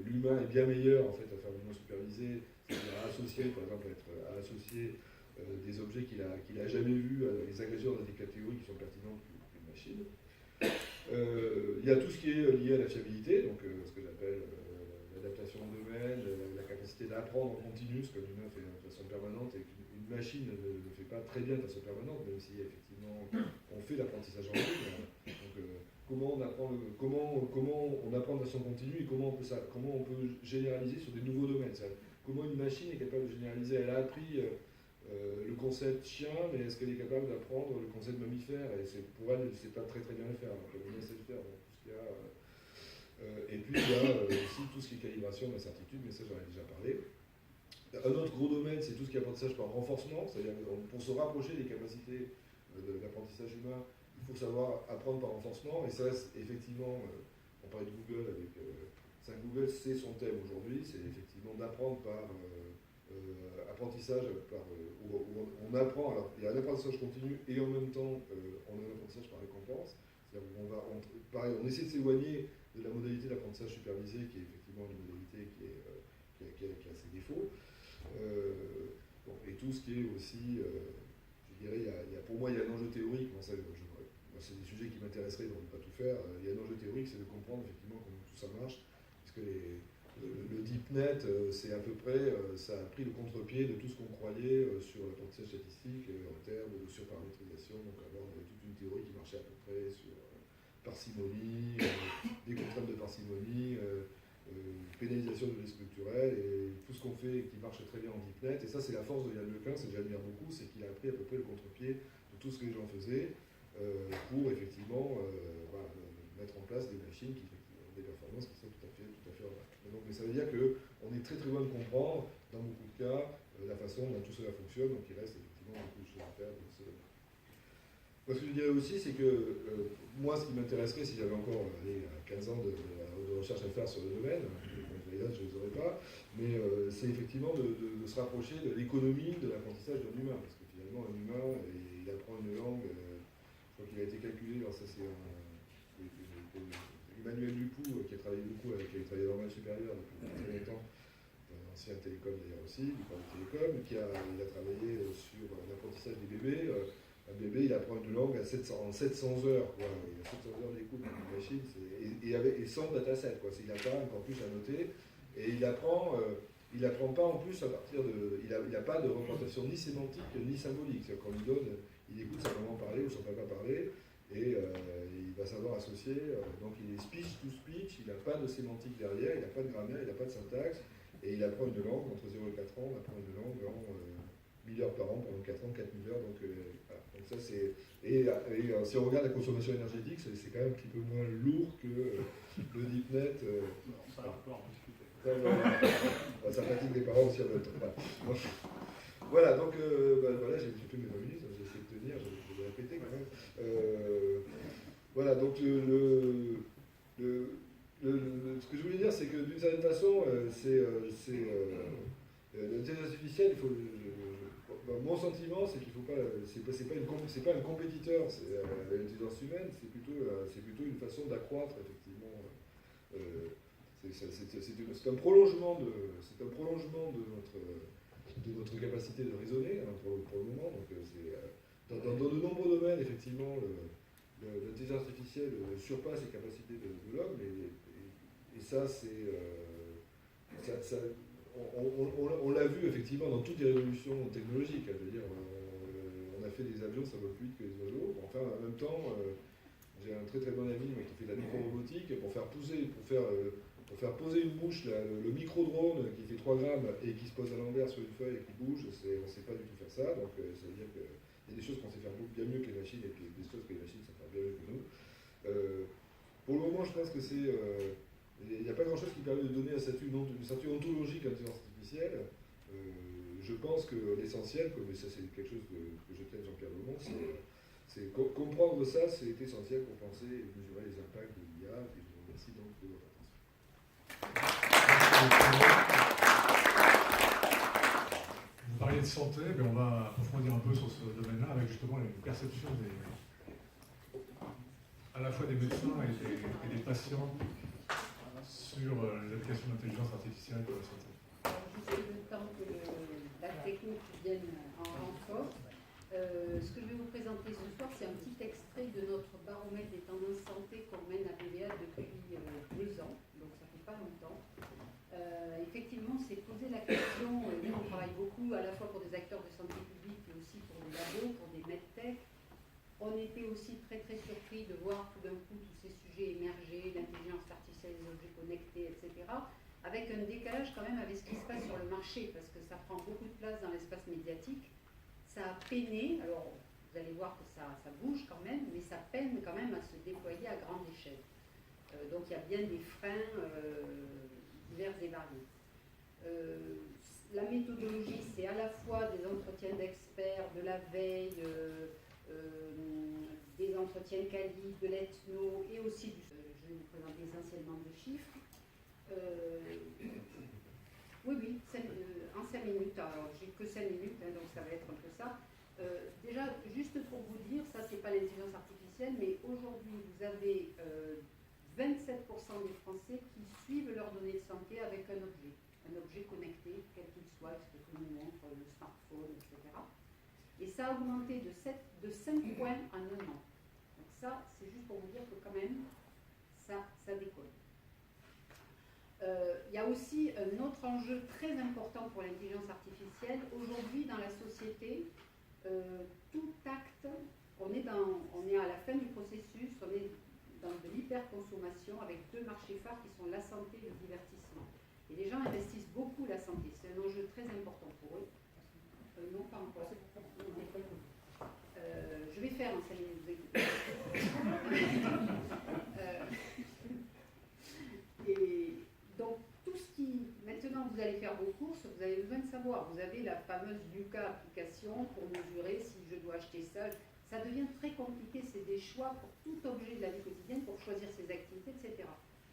l'humain est bien meilleur en fait à faire du non supervisé, c'est-à-dire à associer, par exemple, à associer des objets qu'il a jamais vus, à les agréger dans des catégories qui sont pertinentes qu'une machine. Il y a tout ce qui est lié à la fiabilité, donc ce que j'appelle l'adaptation au domaine, la capacité d'apprendre en continu, ce que l'humain fait de façon permanente et qu'une machine ne fait pas très bien de façon permanente, même si effectivement on fait l'apprentissage en ligne. Donc, comment on apprend de façon continue et comment on peut généraliser sur des nouveaux domaines. Comment une machine est capable de généraliser. Elle a appris le concept chien, mais est-ce qu'elle est capable d'apprendre le concept mammifère? Et pour elle, c'est pas très bien le faire, alors qu'elle sait le faire. Donc, tout ce qu'il y a, et puis il y a aussi tout ce qui est calibration d'incertitude, mais ça j'en ai déjà parlé. Un autre gros domaine, c'est tout ce qui est apprentissage par renforcement, c'est-à-dire pour se rapprocher des capacités de l'apprentissage humain, il faut savoir apprendre par renforcement, et ça, effectivement, on parlait de Google avec Google, c'est son thème aujourd'hui, c'est effectivement d'apprendre par apprentissage, où on apprend, alors il y a un apprentissage continu et en même temps on a un apprentissage par récompense, c'est-à-dire on essaie de s'éloigner de la modalité d'apprentissage supervisé qui est effectivement une modalité qui a ses défauts. Et tout ce qui est aussi, je dirais, pour moi il y a un enjeu théorique, c'est des sujets qui m'intéresseraient, donc je ne vais pas tout faire, il y a un enjeu théorique, c'est de comprendre effectivement comment tout ça marche, puisque le DeepNet, c'est à peu près, ça a pris le contre-pied de tout ce qu'on croyait sur l'apprentissage statistique en termes de surparamétrisation, donc avant on avait toute une théorie qui marchait à peu près sur parcimonie, des contraintes de parcimonie, pénalisation de risques structurels, et tout ce qu'on fait qui marche très bien en DeepNet, et ça c'est la force de Yann Lequin, c'est que j'admire beaucoup, c'est qu'il a appris à peu près le contre-pied de tout ce que les gens faisaient pour effectivement mettre en place des machines qui ont des performances qui sont tout à fait donc, mais ça veut dire qu'on est très loin de comprendre, dans beaucoup de cas, la façon dont tout cela fonctionne, donc il reste effectivement beaucoup de choses à faire dans ce domaine. Moi, ce que je dirais aussi, c'est que moi, ce qui m'intéresserait, si j'avais encore 15 ans de recherche à faire sur le domaine, je ne les aurais pas, mais c'est effectivement de se rapprocher de l'économie de l'apprentissage d'un humain, parce que finalement, un humain, il apprend une langue, je crois qu'il a été calculé, alors ça c'est Emmanuel Dupoux, qui a travaillé beaucoup qui a travaillé dans le supérieur depuis très longtemps, un ancien télécom d'ailleurs aussi, du corps de télécom, il a travaillé sur l'apprentissage des bébés. Un bébé, il apprend une langue en 700 heures. Quoi. Il a 700 heures d'écoute dans une machine, et sans dataset. Quoi. Il n'a pas encore plus à noter. Et il apprend pas en plus à partir de. Il n'a pas de représentation ni sémantique ni symbolique. C'est-à-dire qu'on lui donne, il écoute sa maman parler ou son papa parler, et il va savoir associer. Donc il est speech to speech, il n'a pas de sémantique derrière, il n'a pas de grammaire, il n'a pas de syntaxe, et il apprend une langue entre 0 et 4 ans, on apprend une langue en 1000 heures par an pendant 4 ans, 4000 heures. Donc, voilà. Donc ça, c'est... Et si on regarde la consommation énergétique, c'est quand même un petit peu moins lourd que le DeepNet. Ça va encore en discuter. Ça fatigue les parents aussi à même temps. Voilà, donc voilà, j'ai fait mes 20 minutes, j'ai essayé de tenir, je vais répéter quand même. Voilà, donc ce que je voulais dire, c'est que d'une certaine façon, l'intelligence artificielle, il faut, mon sentiment, c'est qu'il faut pas, c'est pas un compétiteur, l'intelligence humaine, c'est plutôt une façon d'accroître effectivement. C'est un prolongement de notre capacité de raisonner pour le moment. Donc dans de nombreux domaines, effectivement, l'intelligence artificielle surpasse les capacités de l'homme, et ça, c'est... on l'a vu, effectivement, dans toutes les révolutions technologiques. Je veux dire, on a fait des avions, ça va plus vite que les oiseaux. Enfin, en même temps, j'ai un très très bon ami qui fait de la micro-robotique pour faire poser une mouche, le micro-drone qui fait 3 grammes et qui se pose à l'envers sur une feuille et qui bouge, on ne sait pas du tout faire ça. Donc, ça veut dire qu'il y a des choses qu'on sait faire bien mieux que les machines et des choses que les machines savent faire bien mieux que nous. Pour le moment, je pense que c'est... il n'y a pas grand-chose qui permet de donner un statut ontologique à l'intelligence artificielle. Je pense que l'essentiel, mais ça c'est quelque chose que je tiens Jean-Pierre Beaumont, c'est comprendre ça, c'est essentiel pour penser et mesurer les impacts de l'IA. Et je vous remercie donc de votre attention. Vous parliez de santé, mais on va approfondir un peu sur ce domaine-là avec justement une perception à la fois des médecins et des patients sur les applications d'intelligence artificielle pour la santé. Juste le temps que la technique vienne en renfort. Ce que je vais vous présenter ce soir, c'est un petit extrait de notre baromètre des tendances santé qu'on mène à BVA depuis 2 ans, donc ça fait pas longtemps. Effectivement, c'est poser la question, nous on travaille beaucoup à la fois pour des acteurs de santé publique, mais aussi pour des labos, pour des medtech. On était aussi très très surpris de voir tout d'un coup tous ces sujets émerger, l'intelligence artificielle, les objets connectés, etc. Avec un décalage quand même avec ce qui se passe sur le marché, parce que ça prend beaucoup de place dans l'espace médiatique. Ça a peiné, alors vous allez voir que ça bouge quand même, mais ça peine quand même à se déployer à grande échelle. Donc il y a bien des freins divers et variés. La méthodologie, c'est à la fois des entretiens d'experts, de la veille, des entretiens quali, de l'ethno et aussi je vais vous présenter essentiellement de chiffres. Oui, en 5 minutes, alors j'ai que 5 minutes, hein, donc ça va être un peu ça. Déjà, juste pour vous dire, ça c'est pas l'intelligence artificielle, mais aujourd'hui vous avez 27% des Français qui suivent leurs données de santé avec un objet connecté, quel qu'il soit, ce que nous montre le smartphone, etc. Et ça a augmenté de 5 points en 1 an. Donc ça, c'est juste pour vous dire que quand même, ça décolle. Il y a aussi un autre enjeu très important pour l'intelligence artificielle. Aujourd'hui, dans la société, tout acte, on est à la fin du processus, on est dans de l'hyperconsommation avec 2 marchés phares qui sont la santé et le divertissement. Et les gens investissent beaucoup la santé, c'est un enjeu très important pour eux. Non, pas encore. Je vais faire un 5 minutes. Et donc, tout ce qui... Maintenant, vous allez faire vos courses, vous avez besoin de savoir. Vous avez la fameuse Yuka application pour mesurer si je dois acheter ça. Ça devient très compliqué, c'est des choix pour tout objet de la vie quotidienne, pour choisir ses activités, etc.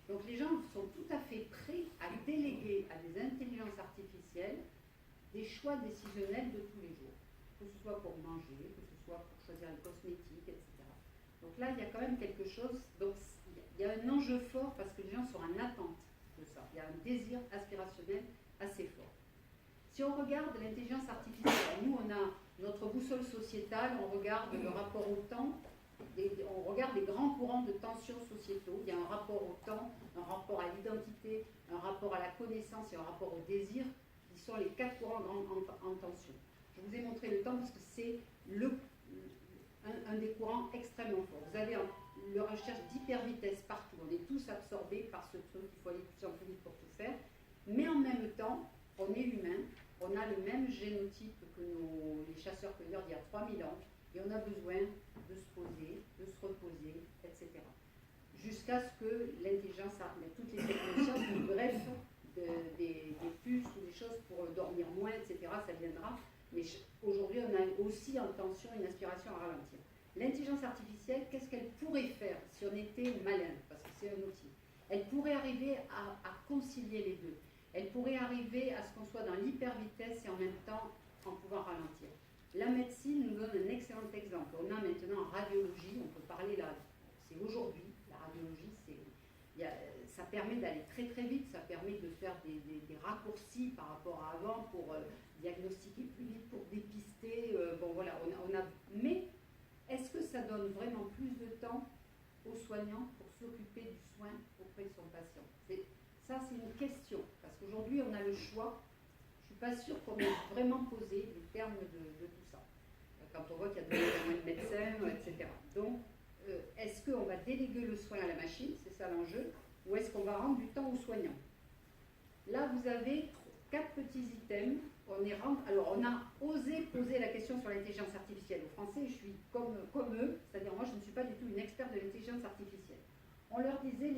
Donc, les gens sont tout à fait prêts à déléguer à des intelligences artificielles des choix décisionnels de tous les jours, que ce soit pour manger, que ce soit pour choisir les cosmétiques, etc. Donc là, il y a quand même quelque chose, donc il y a un enjeu fort parce que les gens sont en attente de ça. Il y a un désir aspirationnel assez fort. Si on regarde l'intelligence artificielle, nous on a notre boussole sociétale, on regarde le rapport au temps, on regarde les grands courants de tensions sociétaux. Il y a un rapport au temps, un rapport à l'identité, un rapport à la connaissance et un rapport au désir, qui sont les 4 courants en tension. Je vous ai montré le temps parce que c'est un des courants extrêmement forts. Vous avez la recherche d'hypervitesse partout. On est tous absorbés par ce truc, il faut aller de plus en plus vite pour tout faire. Mais en même temps, on est humain, on a le même génotype que les chasseurs-cueilleurs d'il y a 3000 ans, et on a besoin de se poser, de se reposer, etc. Jusqu'à ce que l'intelligence, toutes les technologies nous greffent des puces ou des choses pour dormir moins, etc. Ça viendra. Mais aujourd'hui, on a aussi en tension une aspiration à ralentir. L'intelligence artificielle, qu'est-ce qu'elle pourrait faire si on était malin? Parce que c'est un outil. Elle pourrait arriver à concilier les deux. Elle pourrait arriver à ce qu'on soit dans l'hypervitesse et en même temps en pouvant ralentir. La médecine nous donne un excellent exemple. On a maintenant en radiologie, on peut parler là, c'est aujourd'hui, la radiologie, ça permet d'aller très très vite, ça permet de faire des raccourcis par rapport à avant pour diagnostiquer plus vite, pour dépister. Bon voilà, mais ça donne vraiment plus de temps aux soignants pour s'occuper du soin auprès de son patient? Ça, c'est une question, parce qu'aujourd'hui, on a le choix. Je ne suis pas sûre qu'on ait vraiment posé les termes de tout ça, quand on voit qu'il y a de moins de médecins, etc. Donc, est-ce qu'on va déléguer le soin à la machine, c'est ça l'enjeu, ou est-ce qu'on va rendre du temps aux soignants? Là, vous avez 4 petits items. Alors, on a osé poser la question sur l'intelligence artificielle. Aux Français, je suis comme eux, c'est-à-dire moi, je ne suis pas du tout une experte de l'intelligence artificielle. On leur disait,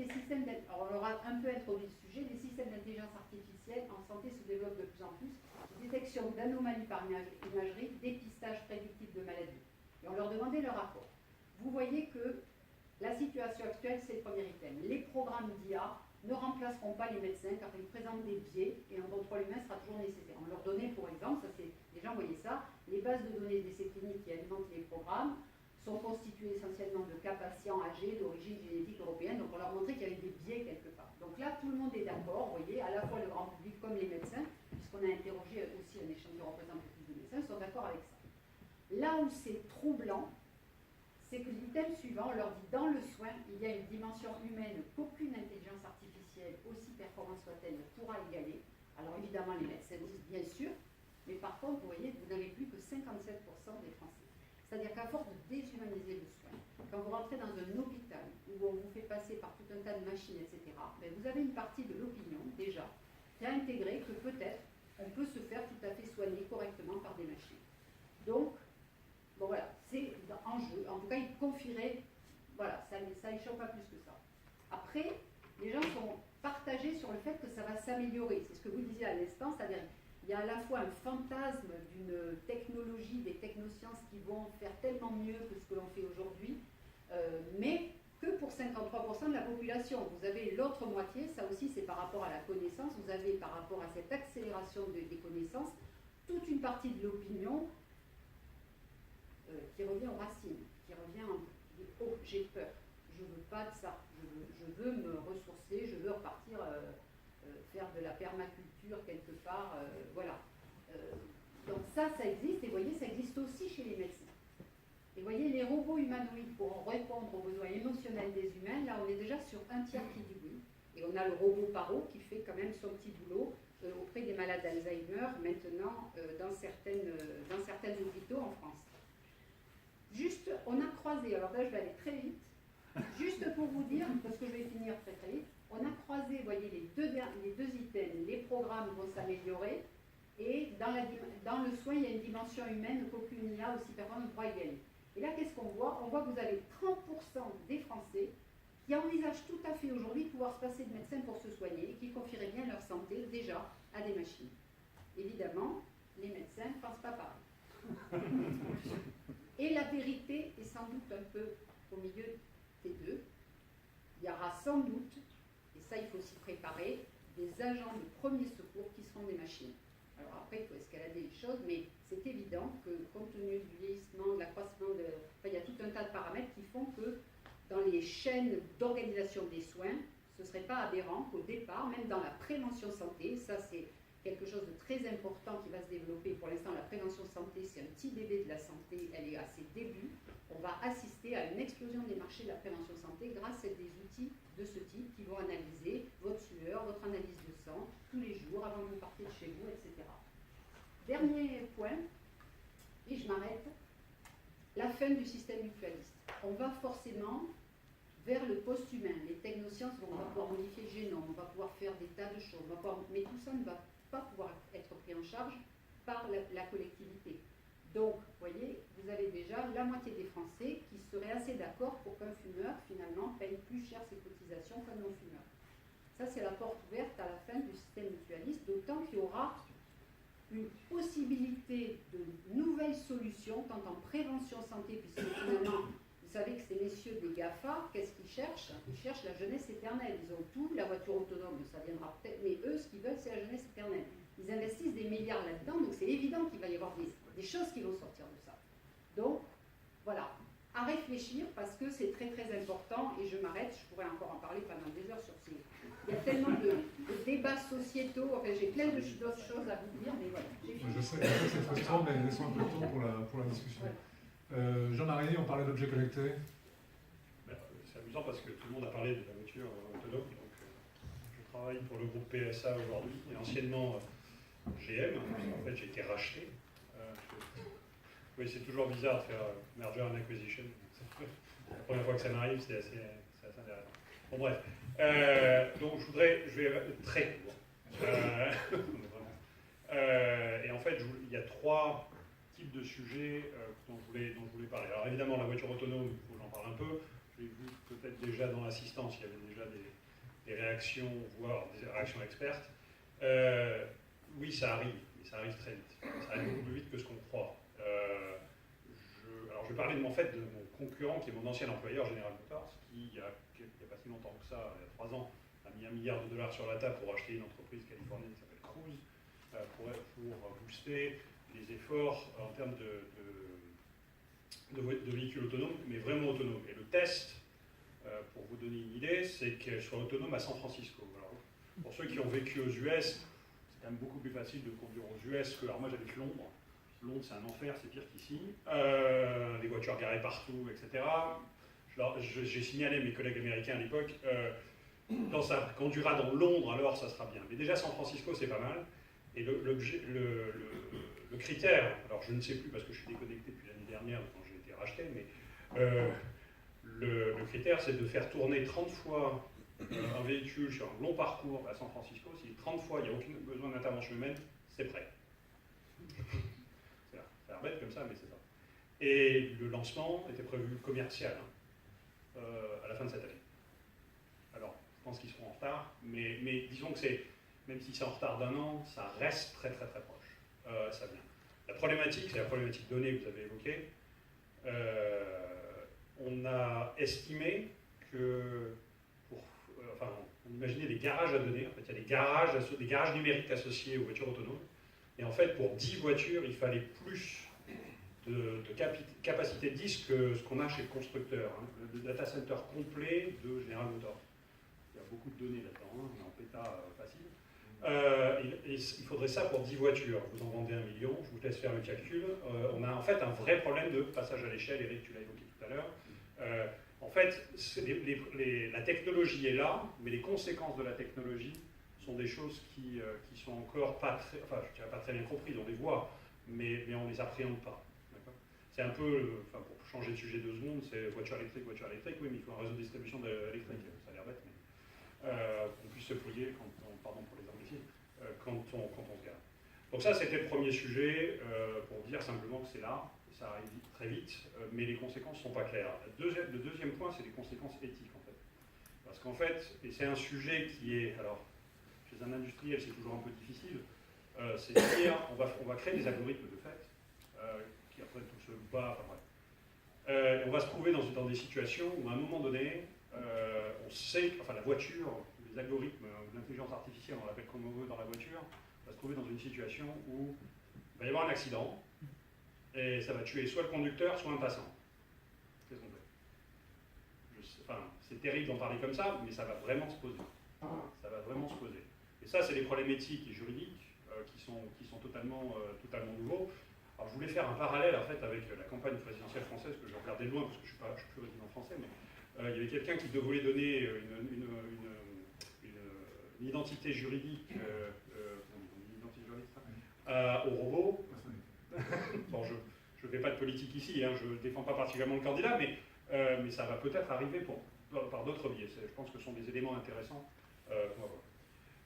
alors on leur a un peu introduit le sujet, les systèmes d'intelligence artificielle en santé se développent de plus en plus, détection d'anomalies par imagerie, dépistage prédictif de maladies. Et on leur demandait leur rapport. Vous voyez que la situation actuelle, c'est le premier item. Les programmes d'IA ne remplaceront pas les médecins car ils présentent des biais et un contrôle humain sera toujours nécessaire. On leur donnait, pour exemple, les gens voyaient ça, les bases de données d'essais cliniques qui alimentent les programmes sont constituées essentiellement de cas patients âgés d'origine génétique européenne, donc on leur montrait qu'il y avait des biais quelque part. Donc là, tout le monde est d'accord, vous voyez, à la fois le grand public comme les médecins, puisqu'on a interrogé aussi un échantillon représentant plus de médecins, sont d'accord avec ça. Là où c'est troublant, c'est que l'item suivant, on leur dit dans le soin, il y a une dimension humaine qu'aucune intelligence artificielle, aussi performante soit-elle, ne pourra égaler. Alors évidemment, les médecins disent bien sûr, mais par contre, vous voyez, vous n'avez plus que 57% des Français. C'est-à-dire qu'à force de déshumaniser le soin, quand vous rentrez dans un hôpital où on vous fait passer par tout un tas de machines, etc., ben vous avez une partie de l'opinion, déjà, qui a intégré que peut-être on peut se faire tout à fait soigner correctement par des machines. Donc, bon voilà, c'est en jeu. En tout cas, il confierait, voilà, ça échappe pas plus que ça. Après, les gens sont partagés sur le fait que ça va s'améliorer. C'est ce que vous disiez à l'instant, c'est-à-dire il y a à la fois un fantasme d'une technologie, des technosciences qui vont faire tellement mieux que ce que l'on fait aujourd'hui, mais que pour 53% de la population. Vous avez l'autre moitié, ça aussi c'est par rapport à la connaissance, vous avez par rapport à cette accélération des connaissances, toute une partie de l'opinion qui revient aux racines, qui revient en disant « Oh, j'ai peur, je ne veux pas de ça, je veux me ressourcer, je veux repartir faire de la permaculture quelque part, voilà. » Donc ça existe, et vous voyez, ça existe aussi chez les médecins. Et vous voyez, les robots humanoïdes pourront répondre aux besoins émotionnels des humains, là on est déjà sur un tiers qui dit oui. Et on a le robot Paro qui fait quand même son petit boulot auprès des malades d'Alzheimer, maintenant dans certains hôpitaux en France. Juste, on a croisé, alors là je vais aller très vite, juste pour vous dire, parce que je vais finir très très vite, on a croisé, vous voyez, les deux items, les programmes vont s'améliorer, et dans le soin, il y a une dimension humaine qu'aucune IA aussi performante ne pourra égaler. Et là, qu'est-ce qu'on voit? On voit que vous avez 30% des Français qui envisagent tout à fait aujourd'hui de pouvoir se passer de médecin pour se soigner et qui confieraient bien leur santé déjà à des machines. Évidemment, les médecins ne pensent pas pareil. Et la vérité est sans doute un peu au milieu des deux. Il y aura sans doute, et ça il faut s'y préparer, des agents de premier secours qui seront des machines. Alors après, il faut escalader les choses, mais c'est évident que compte tenu du vieillissement, de l'accroissement, il y a tout un tas de paramètres qui font que dans les chaînes d'organisation des soins, ce ne serait pas aberrant qu'au départ, même dans la prévention santé, ça c'est quelque chose de très important qui va se développer. Pour l'instant, la prévention santé, c'est un petit bébé de la santé, elle est à ses débuts. On va assister à une explosion des marchés de la prévention santé grâce à des outils de ce type qui vont analyser votre sueur, votre analyse de sang, tous les jours, avant que vous partiez de chez vous, etc. Dernier point, et je m'arrête, la fin du système mutualiste. On va forcément vers le post-humain. Les technosciences vont pouvoir modifier le génome, on va pouvoir faire des tas de choses, mais tout ça ne va pas pouvoir être pris en charge par la collectivité. Donc, vous voyez, vous avez déjà la moitié des Français qui seraient assez d'accord pour qu'un fumeur, finalement, paye plus cher ses cotisations qu'un non-fumeur. Ça, c'est la porte ouverte à la fin du système mutualiste, d'autant qu'il y aura une possibilité de nouvelles solutions, tant en prévention santé, puisque finalement, vous savez que ces messieurs des GAFA, qu'est-ce qu'ils cherchent? Ils cherchent la jeunesse éternelle. Ils ont tout, la voiture autonome, ça viendra peut-être, mais eux, ce qu'ils veulent, c'est la jeunesse éternelle. Ils investissent des milliards là-dedans, donc c'est évident qu'il va y avoir des choses qui vont sortir de ça. Donc, voilà, à réfléchir, parce que c'est très très important, et je m'arrête, je pourrais encore en parler pendant des heures sur ces... Il y a tellement de débats sociétaux, enfin j'ai plein d'autres choses à vous dire, mais voilà. Je sais que c'est frustrant, mais laissons un peu de temps pour la discussion. Voilà. Jean-Marie, on parlait d'objets connectés. C'est amusant parce que tout le monde a parlé de la voiture autonome. Donc, je travaille pour le groupe PSA aujourd'hui et anciennement GM. En fait, j'ai été racheté. Oui, c'est toujours bizarre de faire merger and acquisition. La première fois que ça m'arrive, c'est assez intéressant. Bon, bref. Donc, je vais être très court. Et en fait, il y a 3 types de sujets dont je voulais parler. Alors, évidemment, la voiture autonome, il faut que j'en parle un peu. J'ai vu peut-être déjà dans l'assistance, il y avait déjà des réactions, voire des réactions expertes. Oui, ça arrive, mais ça arrive très vite. Ça arrive beaucoup plus vite que ce qu'on croit. Alors, je vais parler de mon concurrent, qui est mon ancien employeur, General Motors, qui, il n'y a pas si longtemps que ça, il y a 3 ans, a mis $1 milliard sur la table pour acheter une entreprise californienne qui s'appelle Cruise, pour booster les efforts en termes de véhicules autonomes, mais vraiment autonomes. Et le test, pour vous donner une idée, c'est qu'elle soit autonome à San Francisco. Alors, pour ceux qui ont vécu aux US, c'est quand même beaucoup plus facile de conduire aux US que... Alors moi j'habite Londres. Londres c'est un enfer, c'est pire qu'ici. Les voitures garées partout, etc. J'ai signalé à mes collègues américains à l'époque, quand ça conduira dans Londres, alors ça sera bien. Mais déjà San Francisco c'est pas mal. Et le critère, alors je ne sais plus parce que je suis déconnecté depuis l'année dernière quand j'ai été racheté, mais le critère c'est de faire tourner 30 fois un véhicule sur un long parcours à San Francisco. Si 30 fois il n'y a aucun besoin d'intervention humaine, c'est prêt. Ça a l'air bête comme ça, mais c'est ça. Et le lancement était prévu commercial à la fin de cette année. Alors, je pense qu'ils seront en retard, mais disons que même si c'est en retard d'1 an, ça reste très très très proche. Ça vient. La problématique, c'est la problématique donnée que vous avez évoquée. On a estimé que, on imaginait des garages à données. En fait, il y a des garages numériques associés aux voitures autonomes. Et en fait, pour 10 voitures, il fallait plus de capacité de disque que ce qu'on a chez le constructeur. Le data center complet de General Motors. Il y a beaucoup de données là-dedans, on est en péta facile. Il faudrait ça pour 10 voitures. Vous en vendez 1 million, je vous laisse faire le calcul. On a en fait un vrai problème de passage à l'échelle, Eric, tu l'as évoqué tout à l'heure. En fait, la technologie est là, mais les conséquences de la technologie sont des choses qui sont encore pas très, je dirais pas très bien comprises, on les voit, mais on ne les appréhende pas. C'est un peu, pour changer de sujet 2 secondes, c'est voiture électrique, oui, mais il faut un réseau de distribution électrique, ça a l'air bête, mais qu'on puisse se plier, pardon pour les anglicismes, quand on se gare. Donc ça, c'était le premier sujet, pour dire simplement que c'est là, ça arrive très vite, mais les conséquences ne sont pas claires. Le deuxième point, c'est les conséquences éthiques, en fait. Parce qu'en fait, et c'est un sujet qui est, alors, chez un industriel, c'est toujours un peu difficile, c'est de dire, on va créer des algorithmes de fait, qui après tout se bat, on va se trouver dans des situations où à un moment donné, on sait, la voiture, les algorithmes, l'intelligence artificielle, on l'appelle comme on veut dans la voiture, va se trouver dans une situation où il va y avoir un accident, et ça va tuer soit le conducteur, soit un passant. Qu'est-ce qu'on fait? C'est terrible d'en parler comme ça, mais ça va vraiment se poser. Ça va vraiment se poser. Et ça, c'est des problèmes éthiques et juridiques qui sont totalement nouveaux. Alors, je voulais faire un parallèle en fait avec la campagne présidentielle française que je regardais de loin parce que je ne suis plus résident français, mais il y avait quelqu'un qui voulait donner une identité juridique, aux robots. Bon, je ne fais pas de politique ici, je ne défends pas particulièrement le candidat, mais ça va peut-être arriver par d'autres biais. Je pense que ce sont des éléments intéressants qu'on va voir.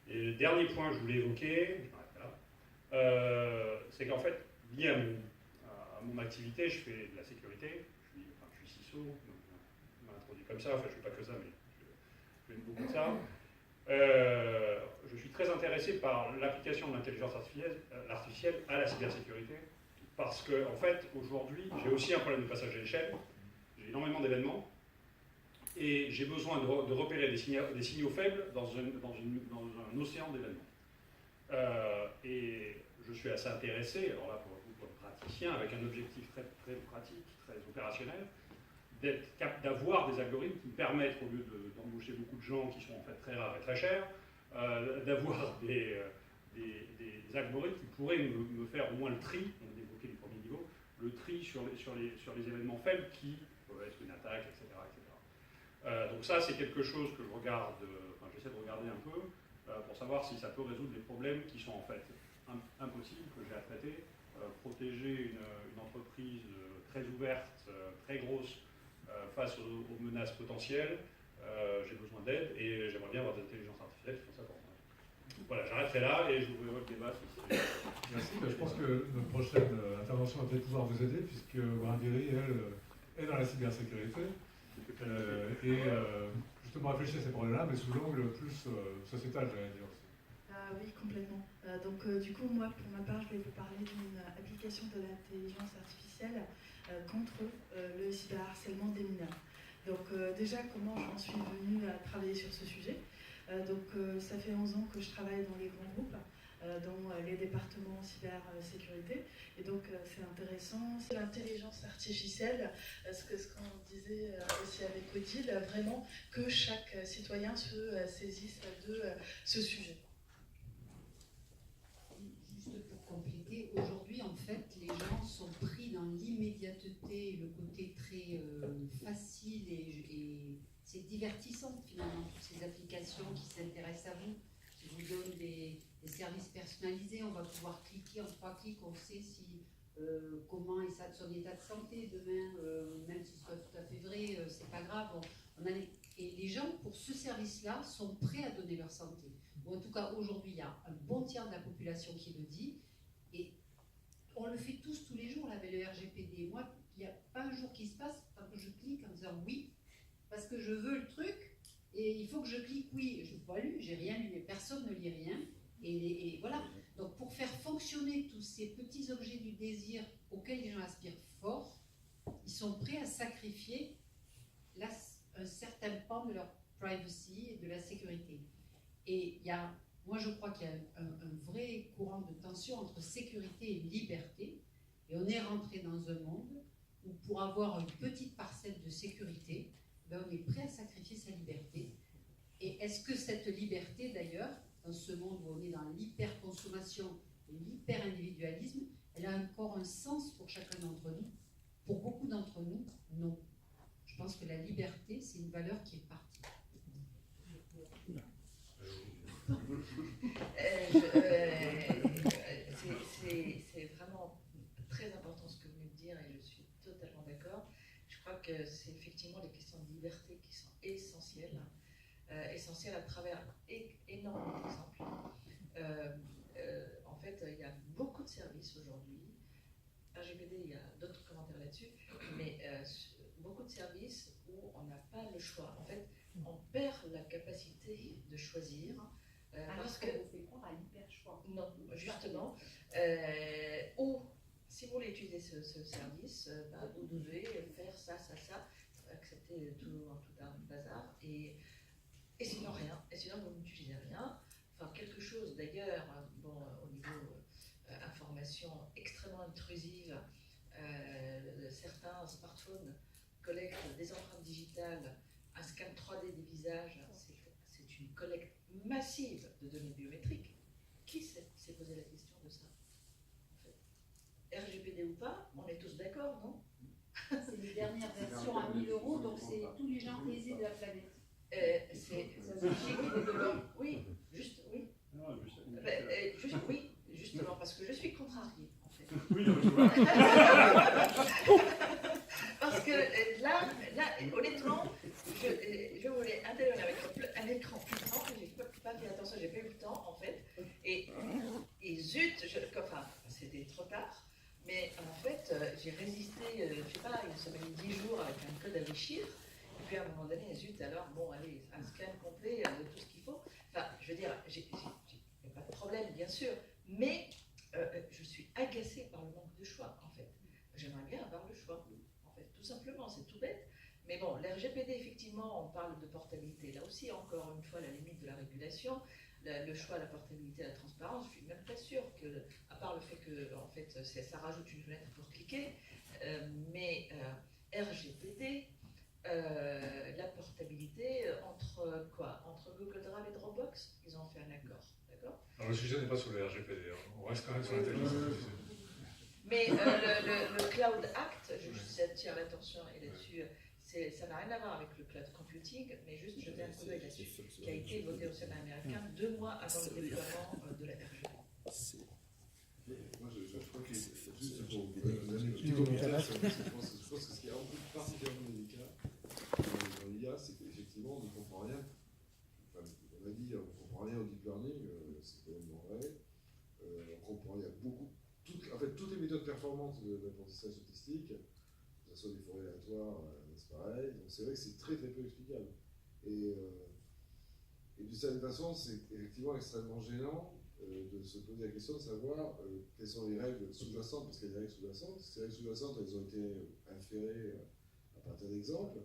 Et le dernier point que je voulais évoquer, c'est qu'en fait, lié à mon activité, je fais de la sécurité, je suis CISO, on m'a introduit comme ça, je ne fais pas que ça, mais je fais beaucoup de ça. Je suis très intéressé par l'application de l'intelligence artificielle à la cybersécurité, parce que, en fait, aujourd'hui, j'ai aussi un problème de passage à l'échelle, j'ai énormément d'événements, et j'ai besoin de repérer des signaux faibles dans un océan d'événements. Et je suis assez intéressé, alors là pour le praticien, avec un objectif très, très pratique, très opérationnel, d'avoir des algorithmes qui me permettent, au lieu d'embaucher beaucoup de gens qui sont en fait très rares et très chers, d'avoir des algorithmes qui pourraient me faire au moins le tri, on a évoqué les premiers niveaux, le tri sur les événements faibles qui peuvent être une attaque, etc. Donc ça, c'est quelque chose que je regarde, j'essaie de regarder un peu pour savoir si ça peut résoudre des problèmes qui sont en fait impossibles, que j'ai à traiter. Protéger une entreprise très ouverte, très grosse, face aux menaces potentielles, j'ai besoin d'aide et j'aimerais bien avoir des intelligences artificielles qui font ça pour moi. Voilà, j'arrêterai là et j'ouvrirai le débat. Merci. Je pense que notre prochaine intervention va peut-être pouvoir vous aider, puisque Wardiri, elle, est dans la cybersécurité. Justement réfléchir à ces problèmes-là, mais sous l'angle plus sociétal, j'allais dire aussi. Oui, complètement. Du coup, moi, pour ma part, je vais vous parler d'une application de l'intelligence artificielle contre le cyberharcèlement des mineurs. Donc déjà, comment j'en suis venue à travailler sur ce sujet. Ça fait 11 ans que je travaille dans les grands groupes, dans les départements cybersécurité. Et donc c'est intéressant. C'est l'intelligence artificielle, ce qu'on disait aussi avec Odile, vraiment que chaque citoyen se saisisse de ce sujet. Juste pour compléter, aujourd'hui en fait les gens sont pris dans l'immédiateté, le côté très facile et c'est divertissant finalement, toutes ces applications qui s'intéressent à vous, qui vous donnent des services personnalisés. On va pouvoir cliquer en 3 clics, on sait si, comment est son état de santé demain, même si ce soit tout à fait vrai, c'est pas grave. Et les gens, pour ce service-là, sont prêts à donner leur santé. Ou en tout cas, aujourd'hui, il y a un bon tiers de la population qui le dit, et on le fait tous les jours, là, avec le RGPD. Moi, il n'y a pas un jour qui se passe tant que je clique en disant oui, parce que je veux le truc, et il faut que je clique oui. Je n'ai pas lu, j'ai rien lu, mais personne ne lit rien. Et voilà. Donc pour faire fonctionner tous ces petits objets du désir auxquels les gens aspirent fort, ils sont prêts à sacrifier un certain pan de leur privacy et de la sécurité. Et moi je crois qu'il y a un vrai courant de tension entre sécurité et liberté. Et on est rentré dans un monde où pour avoir une petite parcelle de sécurité, on est prêt à sacrifier sa liberté. Et est-ce que cette liberté, d'ailleurs, dans ce monde où on est dans l'hyper-consommation et l'hyper-individualisme, elle a encore un sens pour chacun d'entre nous? Pour beaucoup d'entre nous, non. Je pense que la liberté, c'est une valeur qui est partie. C'est vraiment très important ce que vous venez de dire et je suis totalement d'accord. Je crois que c'est effectivement les questions de liberté qui sont essentielles, essentielles à travers énormément d'exemples. En fait, il y a beaucoup de services aujourd'hui. RGPD, il y a d'autres commentaires là-dessus, mais beaucoup de services où on n'a pas le choix. En fait, on perd la capacité de choisir. Parce que vous faites croire à l'hyper-choix. Non, justement. Ou, si vous voulez utiliser ce service, vous devez faire ça, accepter tout un bazar, et sinon rien, et sinon vous n'utilisez rien. Enfin, quelque chose d'ailleurs, au niveau information extrêmement intrusive, certains smartphones collectent des empreintes digitales, un scan 3D des visages, c'est une collecte massive de données biométriques. Qui s'est posé la question de ça, en fait? RGPD ou pas, on est tous d'accord, non? C'est une dernière version à 1 000 €, donc c'est tous les gens aisés de la planète. Oui, juste, oui. Non, Oui, justement, parce que je suis contrariée, en fait. Oui, non, je vois. Parce que là, honnêtement, je voulais intervenir avec un écran plus grand, mais j'ai pas fait attention, j'ai pas eu le temps, en fait. Et zut, c'était trop tard. Mais en fait, j'ai résisté, je sais pas, une semaine, 10 jours avec un code à déchirer. Et puis à un moment donné, zut, alors, allez, un scan complet de tout ce qu'il faut. Enfin, je veux dire, il n'y a pas de problème, bien sûr. Mais je suis agacée par le manque de choix, en fait. J'aimerais bien avoir le choix, en fait, tout simplement, c'est tout bête. Mais bon, l'RGPD, effectivement, on parle de portabilité. Là aussi, encore une fois, la limite de la régulation, le choix, la portabilité, la transparence, je suis même pas sûre que, à part le fait que, en fait, ça rajoute une fenêtre pour cliquer, mais RGPD, la portabilité, entre quoi? Entre Google Drive et Dropbox, ils ont fait un accord, d'accord? Alors le sujet n'est pas sur le RGPD, on reste quand même sur l'intelligence artificielle. Mais le Cloud Act, je tiens l'attention et là-dessus, ça n'a rien à voir avec le cloud computing, mais juste jeter un coup d'œil là-dessus, qui a été voté au Sénat américain 2 mois avant le déploiement de la RG. Moi, je crois que juste pour vous donner un petit commentaire, je pense que ce qui est particulièrement délicat dans l'IA, c'est qu'effectivement, on ne comprend rien. Enfin, on a dit, on ne comprend rien au deep learning, c'est quand même vrai. On comprend, il y a beaucoup. En fait, toutes les méthodes performantes de l'apprentissage statistique, que ce soit des forêts aléatoires, c'est pareil. Donc c'est vrai que c'est très très peu explicable. Et d'une certaine façon, c'est effectivement extrêmement gênant de se poser la question de savoir quelles sont les règles sous-jacentes, parce qu'il y a des règles sous-jacentes. Ces règles sous-jacentes, elles ont été inférées à partir d'exemples.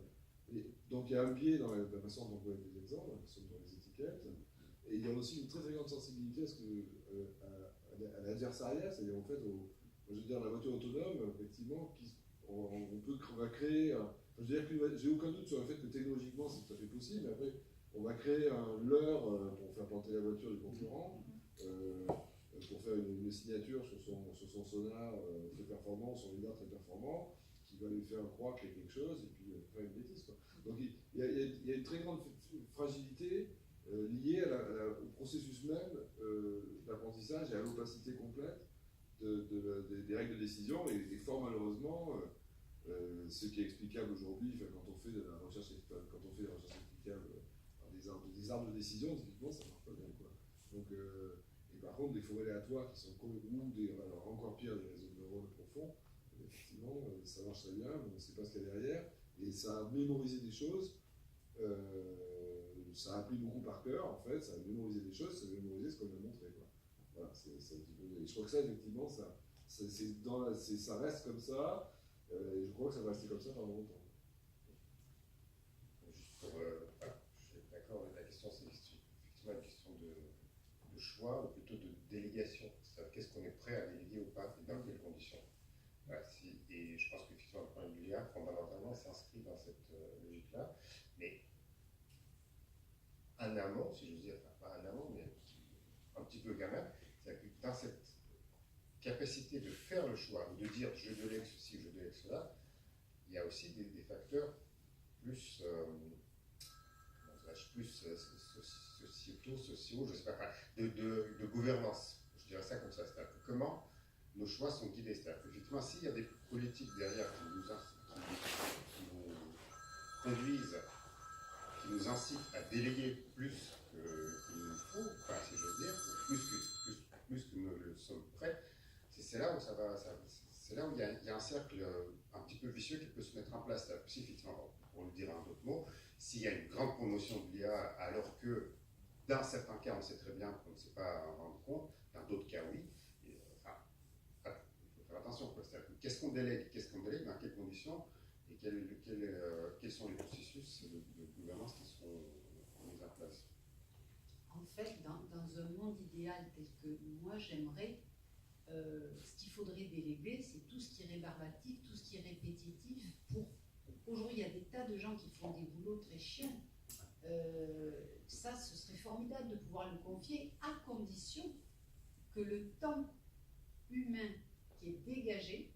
Donc il y a un biais dans la façon dont on voit les exemples, la façon dont on les étiquette. Et il y a aussi une très très grande sensibilité à l'adversariat, c'est-à-dire en fait, je veux dire, la voiture autonome, effectivement, on va créer. Je veux dire que j'ai aucun doute sur le fait que technologiquement c'est tout à fait possible, mais après, on va créer un leurre pour faire planter la voiture du concurrent, pour faire une signature sur son sonar très performant, son lidar très performant, qui va lui faire croire qu'il y a quelque chose et puis faire une bêtise, quoi. Donc il y a une très grande fragilité liée au processus même d'apprentissage et à l'opacité complète des règles de décision, et fort malheureusement, ce qui est explicable aujourd'hui, quand on fait de la recherche explicable par des arbres de décision, typiquement ça marche pas bien, quoi. Donc, et par contre, des forêts aléatoires qui sont alors encore pire, des réseaux de neurones profonds, effectivement, ça marche très bien, mais on ne sait pas ce qu'il y a derrière, et ça a mémorisé des choses, ça a appris beaucoup par cœur, en fait, ça a mémorisé des choses, ça a mémorisé ce qu'on a montré, quoi. Voilà, c'est un petit peu. Et je crois que ça, effectivement, ça reste comme ça, et je crois que ça va rester comme ça pendant longtemps. Juste pour. Voilà, je suis d'accord, la question, c'est effectivement une question de choix, ou plutôt de délégation. C'est-à-dire qu'est-ce qu'on est prêt à déléguer ou pas, et dans quelles conditions. Voilà, et je pense qu'effectivement, le point de vue l'IA, fondamentalement, s'inscrit dans cette logique-là. Mais en amont, si j'ose dire, enfin pas en amont, mais un petit peu quand même, c'est-à-dire que dans cette capacité de faire le choix, ou de dire je délègue ceci, je délègue cela, il y a aussi des facteurs plus, sociaux, je sais pas, enfin, de gouvernance, je dirais ça comme ça. C'est-à-dire que comment nos choix sont guidés. C'est-à-dire qu'effectivement, s'il y a des politiques derrière qui nous conduisent, qui nous incitent à déléguer plus qu'il nous faut, enfin, si j'ose dire, plus que nous le sommes prêts, c'est là où c'est là où il y a un cercle un petit peu vicieux qui peut se mettre en place. C'est-à-dire que si, effectivement, pour le dire en d'autres mots, s'il y a une grande promotion de l'IA, alors que dans certains cas, on sait très bien qu'on ne s'est pas rendu compte, dans d'autres cas, oui, il faut faire attention. C'est-à-dire que qu'est-ce qu'on délègue, dans quelles conditions, et quels sont les processus de gouvernance qui seront mis en place. En fait, dans un monde idéal tel que moi j'aimerais, ce qu'il faudrait déléguer, c'est tout ce qui est rébarbatif, tout ce qui est répétitif. Aujourd'hui, il y a des tas de gens qui font des boulots très chiants. Ça, ce serait formidable de pouvoir le confier, à condition que le temps humain qui est dégagé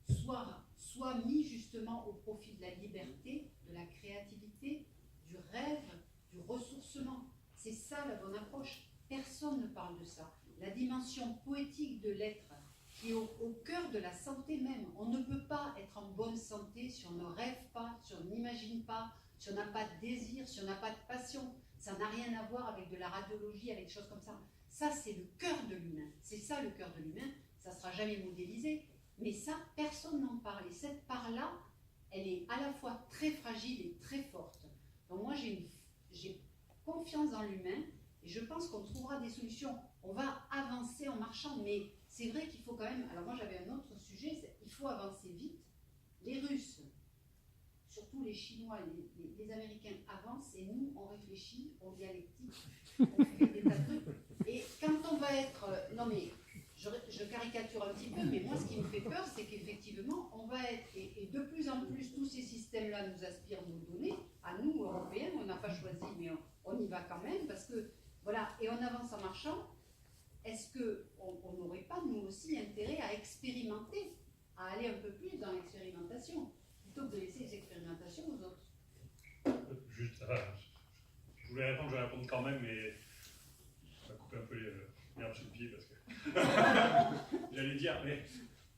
soit mis justement au profit de la liberté, de la créativité, du rêve, du ressourcement. C'est ça la bonne approche. Personne ne parle de ça. La dimension poétique de l'être qui est au cœur de la santé même. On ne peut pas être en bonne santé si on ne rêve pas, si on n'imagine pas, si on n'a pas de désir, si on n'a pas de passion. Ça n'a rien à voir avec de la radiologie, avec des choses comme ça. Ça, c'est le cœur de l'humain. C'est ça le cœur de l'humain. Ça ne sera jamais modélisé. Mais ça, personne n'en parle. Et cette part-là, elle est à la fois très fragile et très forte. Donc moi, j'ai confiance dans l'humain et je pense qu'on trouvera des solutions. On va avancer en marchant, mais c'est vrai qu'il faut quand même... Alors moi, j'avais un autre sujet, il faut avancer vite. Les Russes, surtout les Chinois, les Américains avancent et nous, on réfléchit, on dialectique, on fait des tas de trucs. Et quand on va être... non mais... Je caricature un petit peu, mais moi, ce qui me fait peur, c'est qu'effectivement, on va être, et de plus en plus, tous ces systèmes-là nous aspirent nos données, à nous, Européens, on n'a pas choisi, mais on y va quand même, parce que, voilà, et on avance en marchant, est-ce qu'on n'aurait pas, nous aussi, intérêt à expérimenter, à aller un peu plus dans l'expérimentation, plutôt que de laisser les expérimentations aux autres? Juste, je voulais répondre, je vais répondre quand même, mais ça va couper un peu l'herbe sous le pied parce que j'allais dire, mais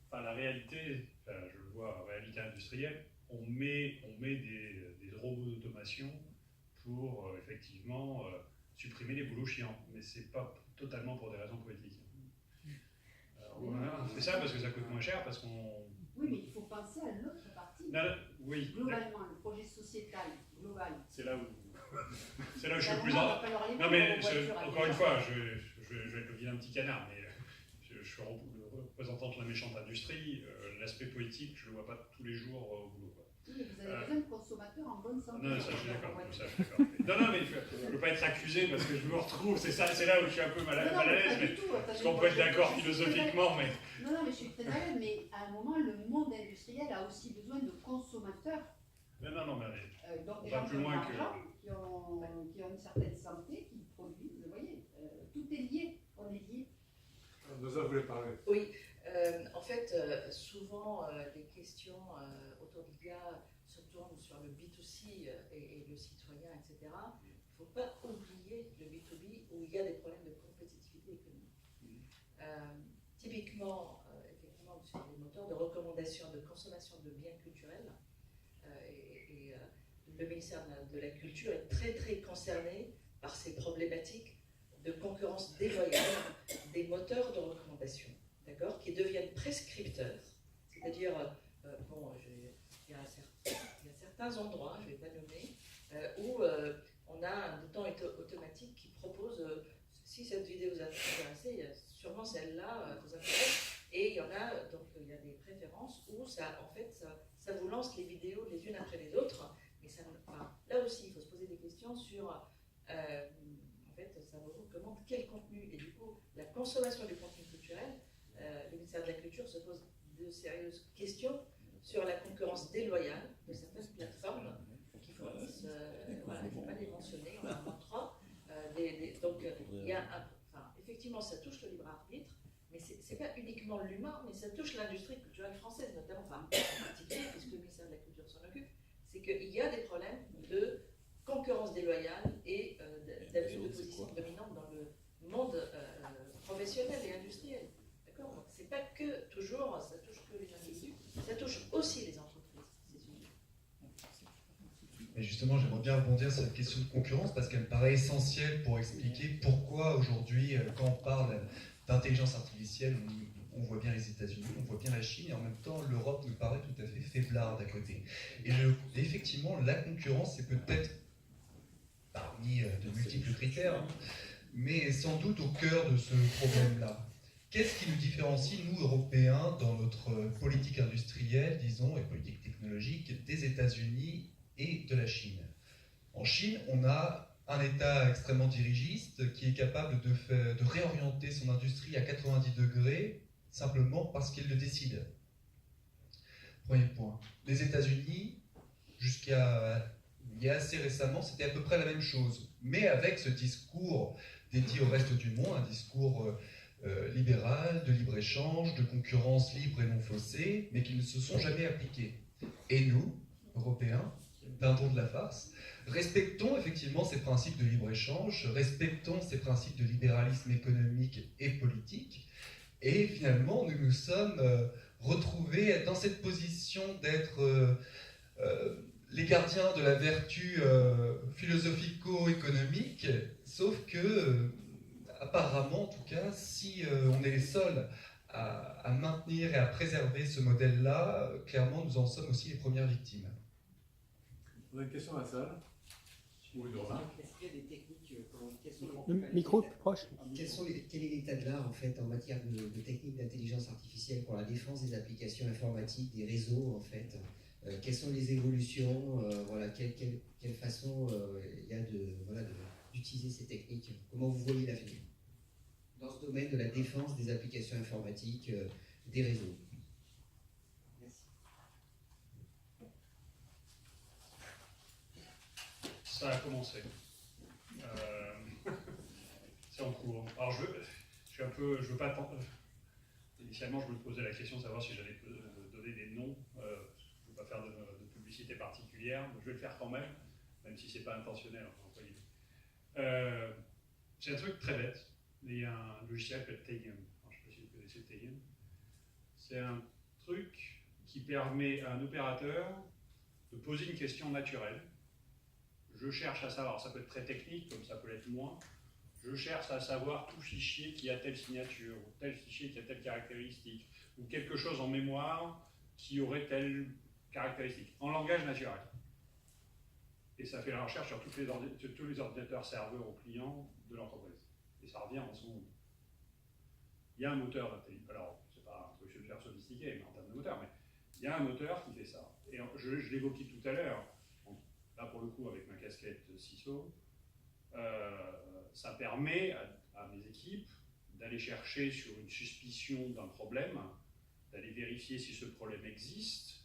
enfin, la réalité, je le vois, réalité industrielle, on met des robots d'automation pour effectivement supprimer les boulots chiants, mais c'est pas totalement pour des raisons politiques. Alors, voilà, on fait ça parce que ça coûte moins cher, parce qu'on... Oui, mais il faut penser à l'autre partie. Non, oui. Globalement, le projet sociétal, global. C'est là où je suis le plus en... Non mais, encore une fois, je vais être le vilain petit canard, mais je suis le représentant de la méchante industrie. L'aspect politique, je ne le vois pas tous les jours au boulot. Quoi. Oui, mais vous avez besoin de consommateurs en bonne santé. Non, ça je suis d'accord. Non, mais je ne veux pas être accusé parce que je me retrouve, c'est là où je suis un peu mal à l'aise, parce qu'on peut être d'accord philosophiquement, mais... Non, mais je suis très à l'aise, mais à un moment, le monde industriel a aussi besoin de consommateurs. Non, mais allez. Donc des On va gens plus qui ont loin de l'argent, qui ont une certaine santé, qui produisent, vous voyez, tout est lié, on est lié. Noza voulait parler. Oui, en fait, souvent les questions autour de l'IA se tournent sur le B2C et le citoyen, etc. Il ne faut pas oublier le B2B où il y a des problèmes de compétitivité économique. Typiquement, effectivement, sur les moteurs de recommandation de consommation de biens culturels, le ministère de la Culture est très très concerné par ces problématiques de concurrence déloyale des moteurs de recommandation, d'accord, qui deviennent prescripteurs, c'est-à-dire, il y a certains endroits, je ne vais pas nommer, où on a un bouton automatique qui propose, si cette vidéo vous a intéressé, sûrement celle-là vous intéresse, et il y en a, donc il y a des préférences où ça vous lance les vidéos les unes après les autres, mais là aussi il faut se poser des questions sur, en fait, ça vous recommande quel contenu, et du coup, la consommation du contenu culturel, le ministère de la Culture se pose de sérieuses questions sur la concurrence déloyale de certaines plateformes qui fournissent, voilà, il ne faut pas les mentionner, on en montrera. Donc, effectivement, ça touche le libre arbitre, mais ce n'est pas uniquement l'humain, mais ça touche l'industrie culturelle française, notamment, en particulier, puisque le ministère de la Culture s'en occupe, c'est qu'il y a des problèmes de concurrence déloyale et d'abus de position dominante dans le monde professionnel et industriel. D'accord ? Donc, c'est pas que toujours, ça touche que les individus, ça touche aussi les entreprises, ces sujets. Et justement, j'aimerais bien rebondir sur cette question de concurrence parce qu'elle me paraît essentielle pour expliquer pourquoi aujourd'hui, quand on parle d'intelligence artificielle, on voit bien les États-Unis, on voit bien la Chine, et en même temps, l'Europe nous paraît tout à fait faiblarde à côté. Et effectivement, la concurrence, c'est peut-être parmi de multiples critères, mais sans doute au cœur de ce problème-là. Qu'est-ce qui nous différencie, nous, Européens, dans notre politique industrielle, disons, et politique technologique, des États-Unis et de la Chine? En Chine, on a un État extrêmement dirigiste qui est capable de réorienter son industrie à 90 degrés simplement parce qu'il le décide. Premier point. Les États-Unis, jusqu'à il y a assez récemment, c'était à peu près la même chose, mais avec ce discours dédié au reste du monde, un discours libéral, de libre-échange, de concurrence libre et non faussée, mais qui ne se sont jamais appliqués. Et nous, Européens, dindons de la farce, respectons effectivement ces principes de libre-échange, respectons ces principes de libéralisme économique et politique, et finalement, nous nous sommes retrouvés dans cette position d'être les gardiens de la vertu philosophico-économique, sauf que, apparemment en tout cas, si on est les seuls à maintenir et à préserver ce modèle-là, clairement nous en sommes aussi les premières victimes. On a une question à la salle. Ou une remarque. Est-ce qu'il y a des techniques Le micro plus proche. Quel est l'état de l'art en fait en matière de techniques d'intelligence artificielle pour la défense des applications informatiques, des réseaux en fait? Quelles sont les évolutions, voilà, quelle façon il y a d'utiliser ces techniques? Comment vous voyez l'avenir dans ce domaine de la défense des applications informatiques, des réseaux? Merci. Ça a commencé. C'est en cours. Alors je suis un peu, je veux pas tant... Initialement, je me posais la question de savoir si j'allais donner des noms. Je ne veux pas faire de publicité particulière, mais je vais le faire quand même si c'est pas intentionnel. Enfin, c'est un truc très bête. Il y a un logiciel qui s'appelle Taken. Je ne sais pas si vous connaissez Taken. C'est un truc qui permet à un opérateur de poser une question naturelle. Je cherche à savoir, ça peut être très technique, comme ça peut l'être moins. Je cherche à savoir tout fichier qui a telle signature, ou tel fichier qui a telle caractéristique, ou quelque chose en mémoire qui aurait telle caractéristique, en langage naturel. Et ça fait la recherche sur tous les ordinateurs serveurs aux clients de l'entreprise. Et ça revient en ce moment. Il y a un moteur d'intelligence, alors c'est pas un truc super sophistiqué, mais en termes de moteur, mais il y a un moteur qui fait ça. Et je l'évoquais tout à l'heure, là pour le coup avec ma casquette CISO, ça permet à mes équipes d'aller chercher sur une suspicion d'un problème, d'aller vérifier si ce problème existe,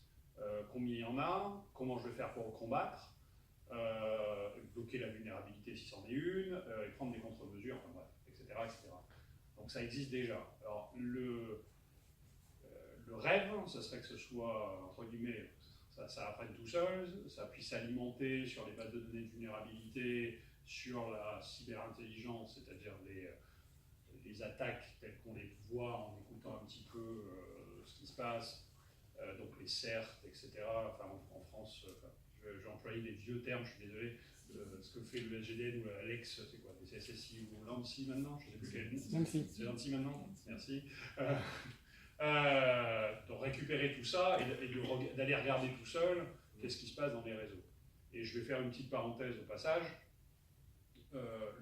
combien il y en a, comment je vais faire pour le combattre, bloquer la vulnérabilité si c'en est une, et prendre des contre-mesures, enfin bref, etc., etc. Donc ça existe déjà. Alors le rêve, ce serait que ce soit, entre guillemets, ça apprenne tout seul, ça puisse s'alimenter sur les bases de données de vulnérabilité, sur la cyberintelligence, c'est-à-dire les attaques telles qu'on les voit en écoutant un petit peu ce qui se passe, donc les CERT, etc. Enfin, en France, j'ai employé des vieux termes, je suis désolé, ce que fait le SGDN ou l'Alex, c'est quoi, les SSI ou l'ANSI maintenant, je ne sais plus quel nom. C'est l'ANSI maintenant, merci. Donc récupérer tout ça et d'aller regarder tout seul qu'est-ce qui se passe dans les réseaux. Et je vais faire une petite parenthèse au passage.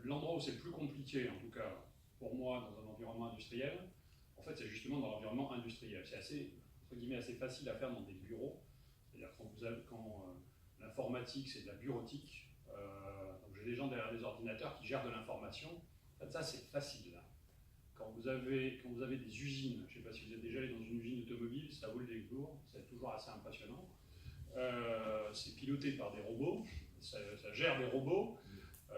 L'endroit où c'est le plus compliqué, en tout cas pour moi, dans un environnement industriel, en fait, c'est justement dans l'environnement industriel. C'est assez, entre guillemets, assez facile à faire dans des bureaux. C'est-à-dire quand l'informatique, c'est de la bureautique, donc j'ai des gens derrière des ordinateurs qui gèrent de l'information. En fait, ça, c'est facile. Là. Quand vous avez des usines, je ne sais pas si vous êtes déjà allé dans une usine automobile, ça vaut le détour, c'est toujours assez impressionnant. C'est piloté par des robots, ça gère des robots.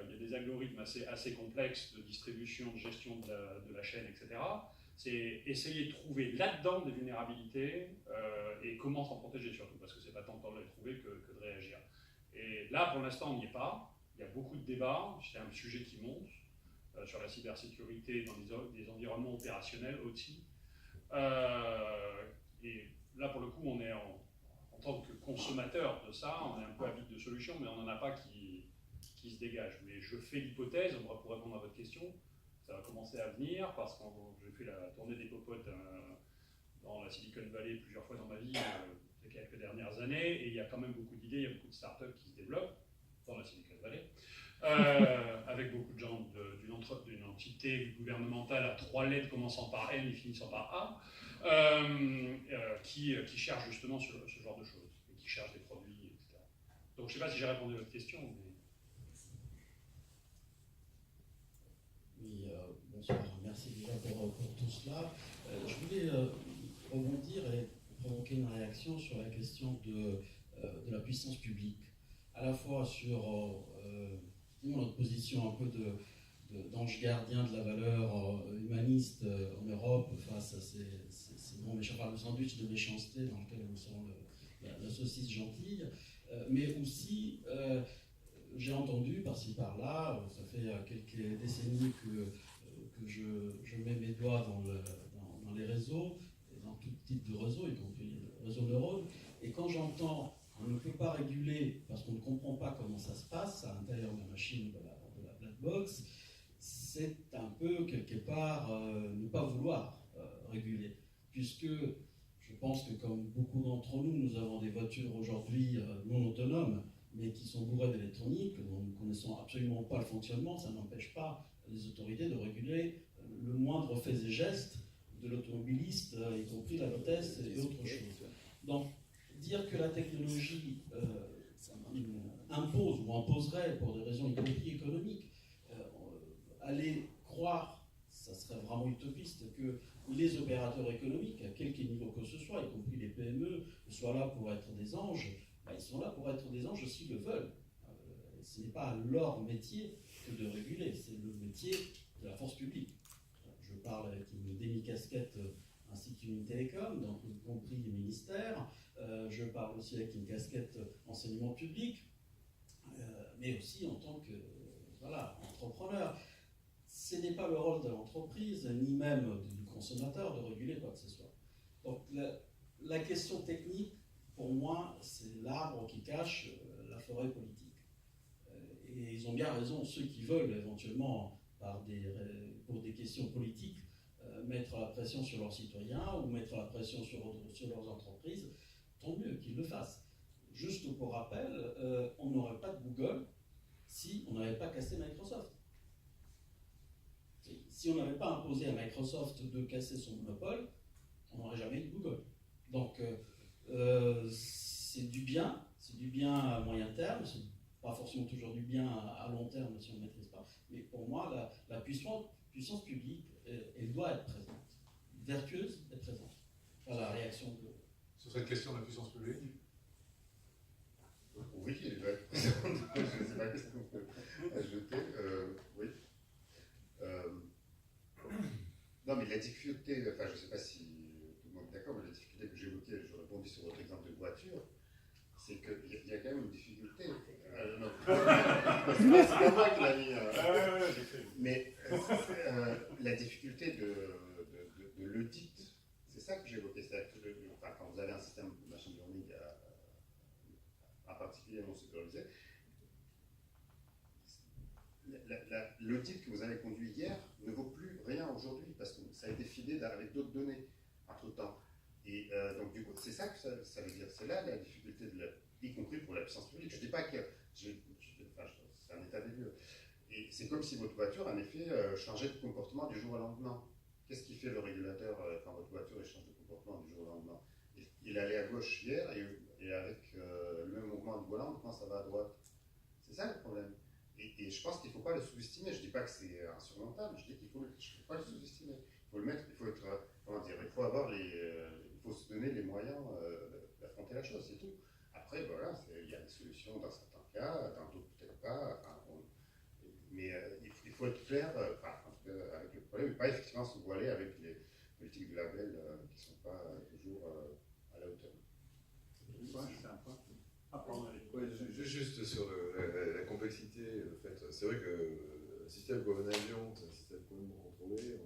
Il y a des algorithmes assez complexes de distribution, de gestion de la chaîne, etc. C'est essayer de trouver là-dedans des vulnérabilités et comment s'en protéger surtout, parce que c'est pas tant de temps de les trouver que de réagir. Et là, pour l'instant, on n'y est pas. Il y a beaucoup de débats, c'est un sujet qui monte sur la cybersécurité dans des environnements opérationnels aussi. Et là, pour le coup, on est en tant que consommateur de ça, on est un peu avide de solutions, mais on n'en a pas qui se dégage. Mais je fais l'hypothèse, pour répondre à votre question, ça va commencer à venir parce que j'ai fait la tournée des popotes dans la Silicon Valley plusieurs fois dans ma vie ces quelques dernières années, et il y a quand même beaucoup d'idées, il y a beaucoup de startups qui se développent dans la Silicon Valley, avec beaucoup de gens d'une entité gouvernementale à 3 lettres commençant par N et finissant par A, qui cherchent justement ce genre de choses, et qui cherchent des produits, etc. Donc je ne sais pas si j'ai répondu à votre question, mais... Oui, bonsoir, merci déjà pour tout cela. Je voulais rebondir et provoquer une réaction sur la question de la puissance publique, à la fois sur notre position un peu d'ange gardien de la valeur humaniste en Europe face à ces non méchants, enfin, le sandwich de méchanceté dans lequel nous sommes la saucisse gentille, mais aussi j'ai entendu par-ci par-là, ça fait quelques décennies que je mets mes doigts dans les réseaux, dans tout type de réseau, y compris le réseau neurone, et quand j'entends qu'on ne peut pas réguler parce qu'on ne comprend pas comment ça se passe à l'intérieur de la machine, de la black box, c'est un peu quelque part ne pas vouloir réguler, puisque je pense que comme beaucoup d'entre nous, nous avons des voitures aujourd'hui non autonomes, mais qui sont bourrées d'électronique, dont nous ne connaissons absolument pas le fonctionnement, ça n'empêche pas les autorités de réguler le moindre fait et geste de l'automobiliste, y compris la vitesse et autre chose. Donc, dire que la technologie impose ou imposerait, pour des raisons y compris économiques, aller croire, ça serait vraiment utopiste, que les opérateurs économiques, à quelque niveau que ce soit, y compris les PME, soient là pour être des anges, ils sont là pour être des anges s'ils le veulent. Ce n'est pas leur métier que de réguler, c'est le métier de la force publique. Je je parle avec une demi-casquette Institut Télécom, donc y compris les ministères. Je parle aussi avec une casquette enseignement public, mais aussi en tant que entrepreneur. Ce n'est pas le rôle de l'entreprise, ni même du consommateur, de réguler quoi que ce soit. Donc la question technique, pour moi, c'est l'arbre qui cache la forêt politique. Et ils ont bien raison, ceux qui veulent éventuellement, pour des questions politiques, mettre la pression sur leurs citoyens ou mettre la pression sur leurs entreprises, tant mieux qu'ils le fassent. Juste pour rappel, on n'aurait pas de Google si on n'avait pas cassé Microsoft. Si on n'avait pas imposé à Microsoft de casser son monopole, on n'aurait jamais eu de Google. Donc, c'est du bien à moyen terme, c'est pas forcément toujours du bien à long terme si on ne maîtrise pas. Mais pour moi, la puissance publique, elle doit être présente, vertueuse et présente. Voilà la réaction de... Sur cette question de la puissance publique? Oui, elle doit être présente. Je ne sais pas qu'est-ce qu'on peut ajouter. Oui. Non, mais la difficulté, enfin, je ne sais pas si tout le monde est d'accord, mais la difficulté que j'évoquais, je répondis sur votre exemple de voiture, c'est qu'il y a quand même une difficulté. Non, c'est pas moi qui l'a mis. Mais la difficulté de l'audit, c'est ça que j'évoquais. Enfin, quand vous avez un système de machine learning en particulier non sécurisé, l'audit que vous avez conduit hier ne vaut plus rien aujourd'hui parce que ça a été filé avec d'autres données entre-temps. Et donc du coup, c'est ça que ça veut dire. C'est là la difficulté, y compris pour la puissance publique. Je ne dis pas que... c'est un état des lieux. Et c'est comme si votre voiture, en effet, changeait de comportement du jour au lendemain. Qu'est-ce qui fait le régulateur quand votre voiture change de comportement du jour au lendemain? Il allait à gauche hier et avec le même mouvement de volant, maintenant ça va à droite. C'est ça le problème. Et je pense qu'il ne faut pas le sous-estimer. Je ne dis pas que c'est insurmontable, je dis qu'il ne faut pas le sous-estimer. Il faut le mettre, il faut être, comment dire, il faut se donner les moyens d'affronter la chose, c'est tout. Après, voilà, il y a des solutions dans certains cas, dans d'autres peut-être pas. Mais il faut être clair avec le problème, et pas effectivement se voiler avec les politiques de label qui ne sont pas toujours à la hauteur. C'est un point. Ouais, juste sur la complexité, en fait, c'est vrai que un système comme un avion, c'est un système complètement contrôlé.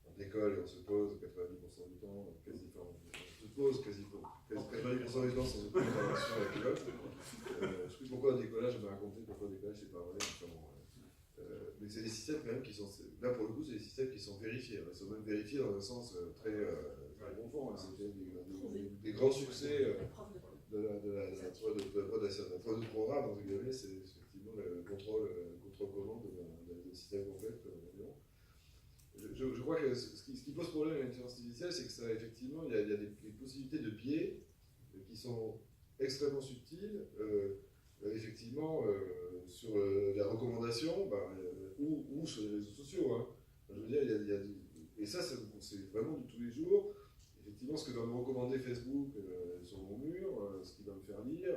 On décolle et on se pose 90% du temps, on se pose 90% du temps sans aucune interaction avec l'autre. Je ne sais plus pourquoi au décollage, on m'a raconté pourquoi au décollage c'est pas vrai. Mais c'est des systèmes quand même qui sont, là pour le coup, c'est des systèmes qui sont vérifiés. Ils sont même vérifiés dans un sens très profond. C'est des grands succès de la preuve de programme, entre guillemets, c'est effectivement le contrôle commande d'un système complexe comme un avion. Je crois que ce qui pose problème à l'intelligence artificielle, c'est que ça, effectivement, il y a des possibilités de biais qui sont extrêmement subtiles, effectivement, sur la recommandation ou sur les réseaux sociaux. Hein. Je veux dire, et ça, c'est vraiment de tous les jours. Effectivement, ce que va me recommander Facebook sur mon mur, ce qui va me faire lire,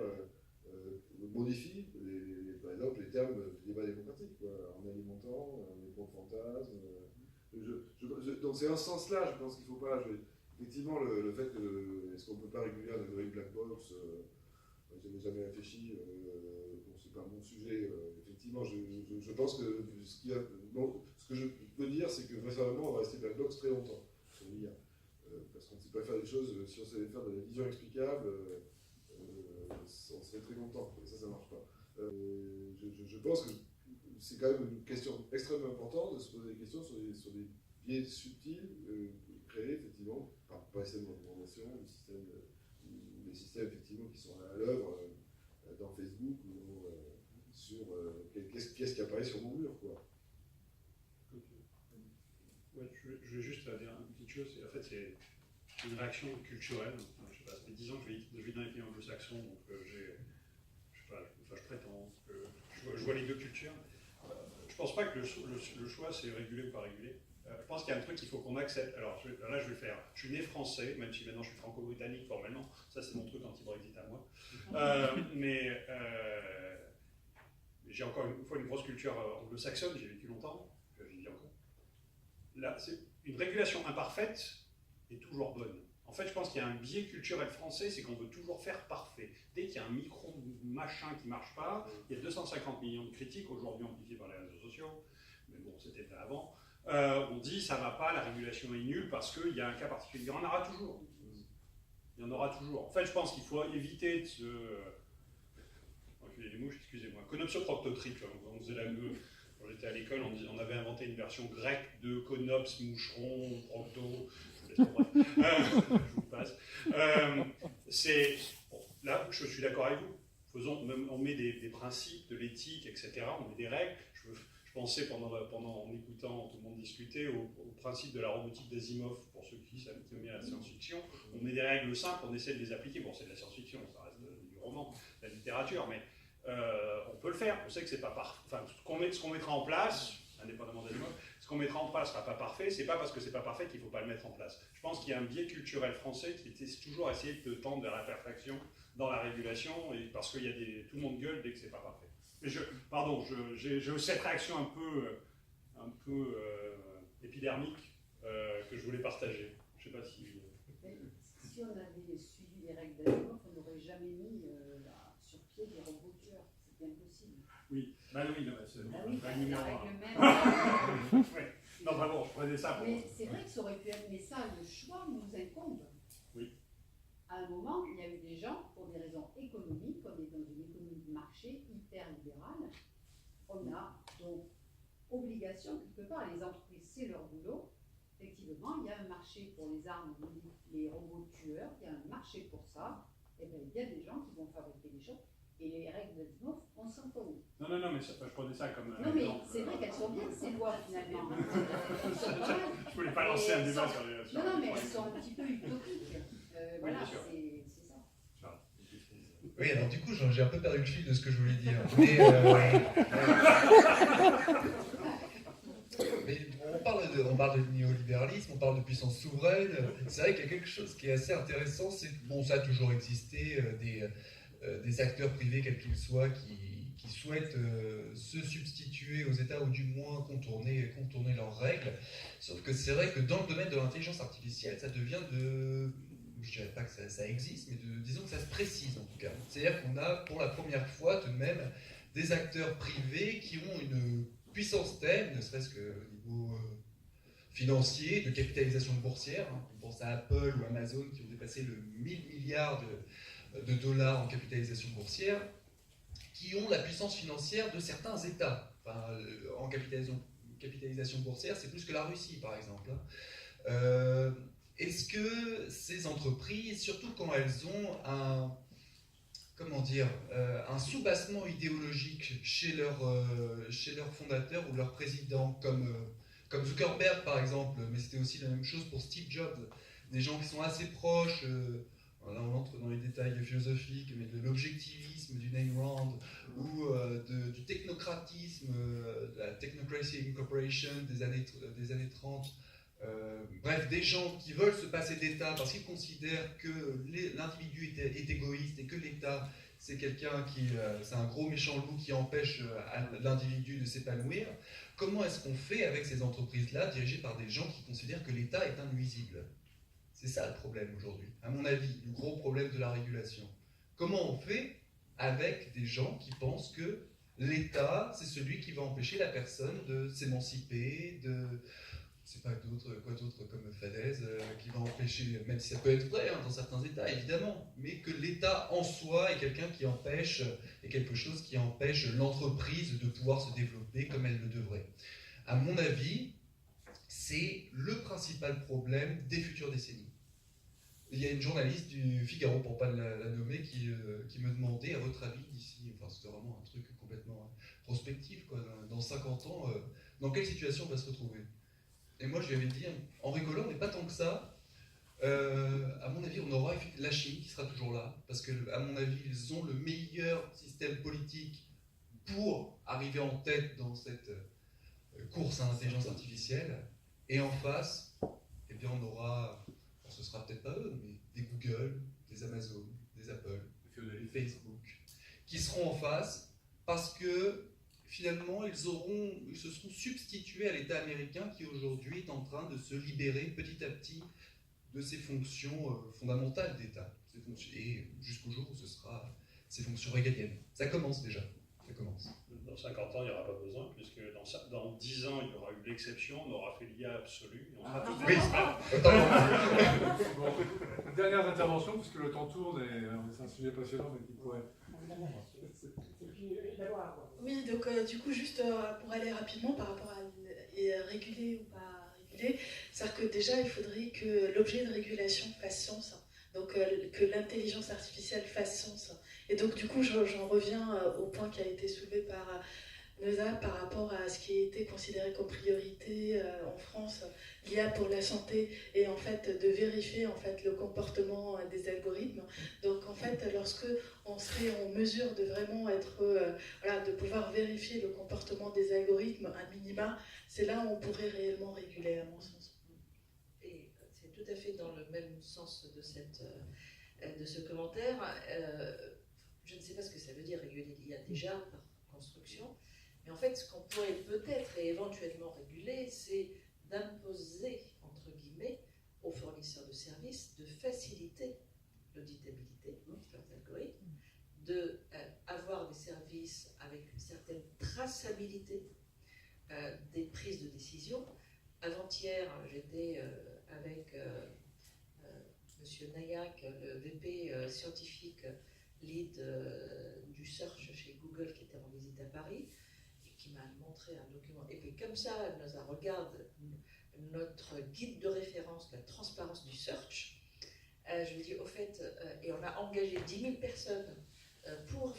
modifie, par exemple, les termes du débat démocratique, quoi, en alimentant les points de fantasme. Donc c'est en ce sens-là, je pense qu'il ne faut pas... effectivement, le fait que... Est-ce qu'on ne peut pas réguler un algorithme black box je n'ai jamais réfléchi, c'est pas mon sujet. Effectivement, je pense que ce que je peux dire, c'est que vraisemblablement, on va rester black box très longtemps sur l'IA. Parce qu'on ne sait pas faire des choses, si on savait faire de la vision explicable, on serait très content, et ça ne marche pas. Je pense que c'est quand même une question extrêmement importante de se poser des questions sur des biais subtils créés effectivement par les systèmes de recommandation, des systèmes effectivement qui sont à l'œuvre dans Facebook ou sur qu'est-ce qui apparaît sur mon mur, quoi. Ouais, je vais juste dire une petite chose. En fait, c'est une réaction culturelle. Je sais pas, ça fait 10 ans que je vis dans les pays anglo-saxons, donc je prétends que je vois les deux cultures. Je pense pas que le choix c'est réguler ou pas réguler. Je pense qu'il y a un truc qu'il faut qu'on accepte. Alors là, je vais le faire. Je suis né français, même si maintenant je suis franco-britannique formellement. Ça, c'est mon truc anti-Brexit à moi. Mais j'ai encore une fois une grosse culture anglo-saxonne. J'ai vécu longtemps, je vis encore. une régulation imparfaite est toujours bonne. En fait, je pense qu'il y a un biais culturel français, c'est qu'on veut toujours faire parfait. Dès qu'il y a un micro-machin qui ne marche pas, il y a 250 millions de critiques, aujourd'hui amplifiées par les réseaux sociaux, mais bon, c'était fait avant. On dit ça ne va pas, la régulation est nulle parce qu'il y a un cas particulier. Il y en aura toujours. Il y en aura toujours. En fait, je pense qu'il faut éviter de se... enculer les mouches, excusez-moi. Conopsoproctotrique, on faisait la gueule. Quand j'étais à l'école, on avait inventé une version grecque de conops, moucheron, procto. Je vous passe. Bon, là, je suis d'accord avec vous. On met des principes, de l'éthique, etc. On met des règles. Je pensais en écoutant tout le monde discuter au principe de la robotique d'Asimov, pour ceux qui s'aiment à la science-fiction. On met des règles simples, on essaie de les appliquer. Bon, c'est de la science-fiction, ça reste du roman, de la littérature, mais on peut le faire. On sait que c'est pas parfait. Enfin, ce qu'on mettra en place, indépendamment d'Asimov, ce qu'on mettra en place ne sera pas parfait. C'est pas parce que c'est pas parfait qu'il ne faut pas le mettre en place. Je pense qu'il y a un biais culturel français qui était toujours essayer de tendre vers la perfection dans la régulation, et parce que tout le monde gueule dès que c'est pas parfait. Mais j'ai cette réaction un peu épidermique que je voulais partager. Je ne sais pas si... Si on avait suivi les règles d'Asimov, on n'aurait jamais mis sur pied des robots tueurs. C'est impossible. Oui, bah oui, non, c'est la règle même. Ouais. Non, vraiment, je prenais ça pour... Mais c'est vrai que ça aurait pu être, mais ça, le choix nous incombe. Oui. À un moment, il y a eu des gens, pour des raisons économiques, on est dans une économie de marché hyper libérale, on a donc obligation, quelque part, les entreprises, c'est leur boulot. Effectivement, il y a un marché pour les armes, les robots tueurs, il y a un marché pour ça, et bien il y a des gens qui vont fabriquer des choses, et les règles d'Asimov, on s'en connaît. Non, mais je prenais ça comme... Non, mais c'est vrai qu'elles sont bien, ces lois, finalement. Je voulais pas lancer un débat sur les... Non, mais elles sont un petit peu utopiques. Voilà, c'est ça. Oui, alors du coup, j'ai un peu perdu le fil de ce que je voulais dire. Mais on parle de néolibéralisme, on parle de puissance souveraine. C'est vrai qu'il y a quelque chose qui est assez intéressant, c'est que bon, ça a toujours existé, des acteurs privés, quels qu'ils soient, qui souhaitent se substituer aux États ou du moins contourner leurs règles. Sauf que c'est vrai que dans le domaine de l'intelligence artificielle, ça devient je dirais pas que ça existe, mais disons que ça se précise en tout cas. C'est-à-dire qu'on a pour la première fois tout de même des acteurs privés qui ont une puissance telle, ne serait-ce qu'au niveau financier, de capitalisation boursière. On pense à Apple ou Amazon qui ont dépassé le 1000 milliards de dollars en capitalisation boursière, qui ont la puissance financière de certains États. Enfin, en capitalisation boursière, c'est plus que la Russie, par exemple. Est-ce que ces entreprises, surtout quand elles ont un soubassement idéologique chez leurs fondateurs ou leurs présidents, comme Zuckerberg par exemple, mais c'était aussi la même chose pour Steve Jobs, des gens qui sont assez proches, là on entre dans les détails philosophiques, mais de l'objectivisme du Ayn Rand, ou du technocratisme, de la Technocracy Incorporation des années 30, bref, des gens qui veulent se passer d'État parce qu'ils considèrent que l'individu est égoïste et que l'État c'est quelqu'un c'est un gros méchant loup qui empêche l'individu de s'épanouir. Comment est-ce qu'on fait avec ces entreprises-là dirigées par des gens qui considèrent que l'État est un nuisible? C'est ça le problème aujourd'hui, à mon avis, le gros problème de la régulation. Comment on fait avec des gens qui pensent que l'État c'est celui qui va empêcher la personne de s'émanciper, c'est pas quoi d'autre comme fadaise qui va empêcher, même si ça peut être vrai dans certains États évidemment, mais que l'État en soi est quelque chose qui empêche l'entreprise de pouvoir se développer comme elle le devrait. À mon avis, c'est le principal problème des futures décennies. Il y a une journaliste du Figaro, pour ne pas la nommer, qui me demandait, à votre avis, d'ici, enfin c'était vraiment un truc complètement prospectif, quoi, dans 50 ans, dans quelle situation on va se retrouver? Et moi, je lui avais dit, en rigolant, mais pas tant que ça, à mon avis, on aura la Chine qui sera toujours là, parce que, à mon avis, ils ont le meilleur système politique pour arriver en tête dans cette course à l'intelligence artificielle. Et en face, eh bien, on aura, ce sera peut-être pas eux, mais des Google, des Amazon, des Apple, des Facebook, qui seront en face parce que, finalement, ils se seront substitués substituer à l'État américain qui aujourd'hui est en train de se libérer petit à petit de ses fonctions fondamentales d'État. Et jusqu'au jour où ce sera ses fonctions régaliennes. Ça commence déjà. Ça commence. Dans 50 ans, il n'y aura pas besoin, puisque dans 10 ans, il y aura eu l'exception, on aura fait l'IA absolue, et on sera tous Bon, dernières interventions, puisque le temps tourne et c'est un sujet passionnant, mais qui pourrait... Oui, donc du coup, juste pour aller rapidement par rapport à réguler ou pas réguler, c'est-à-dire que déjà, il faudrait que l'objet de régulation fasse sens, donc que l'intelligence artificielle fasse sens. Et donc, du coup, j'en reviens au point qui a été soulevé par Neuza par rapport à ce qui a été considéré comme priorité en France, l'IA pour la santé, et en fait de vérifier en fait le comportement des algorithmes. Donc en fait, lorsque on serait en mesure de vraiment être, voilà, de pouvoir vérifier le comportement des algorithmes à minima, c'est là où on pourrait réellement réguler, à mon sens. Et c'est tout à fait dans le même sens de ce commentaire. Je ne sais pas ce que ça veut dire réguler l'IA déjà par construction. Mais en fait, ce qu'on pourrait peut-être et éventuellement réguler, c'est d'imposer, entre guillemets, aux fournisseurs de services de faciliter l'auditabilité de leurs algorithmes, d'avoir des services avec une certaine traçabilité des prises de décision. Avant-hier, j'étais avec M. Nayak, le VP scientifique lead du search chez Google qui était en visite à Paris, qui m'a montré un document. Et puis comme ça, elle nous a regardé notre guide de référence de la transparence du search. Je lui dis, au fait, et on a engagé 10 000 personnes pour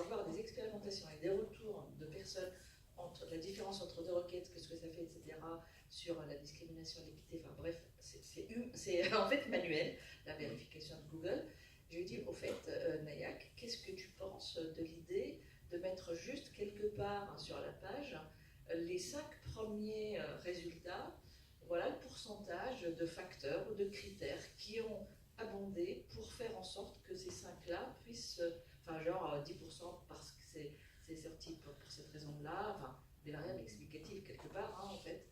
avoir des expérimentations et des retours de personnes entre la différence entre deux requêtes, qu'est-ce que ça fait, etc., sur la discrimination, l'équité, enfin bref, c'est en fait manuel, la vérification de Google. Je lui dis, au fait, Nayak, qu'est-ce que tu penses de l'idée de mettre juste quelque part sur la page les 5 premiers résultats, voilà le pourcentage de facteurs ou de critères qui ont abondé pour faire en sorte que ces 5-là puissent, enfin genre 10% parce que c'est sorti pour cette raison-là, enfin des variables explicatives quelque part, hein, en fait.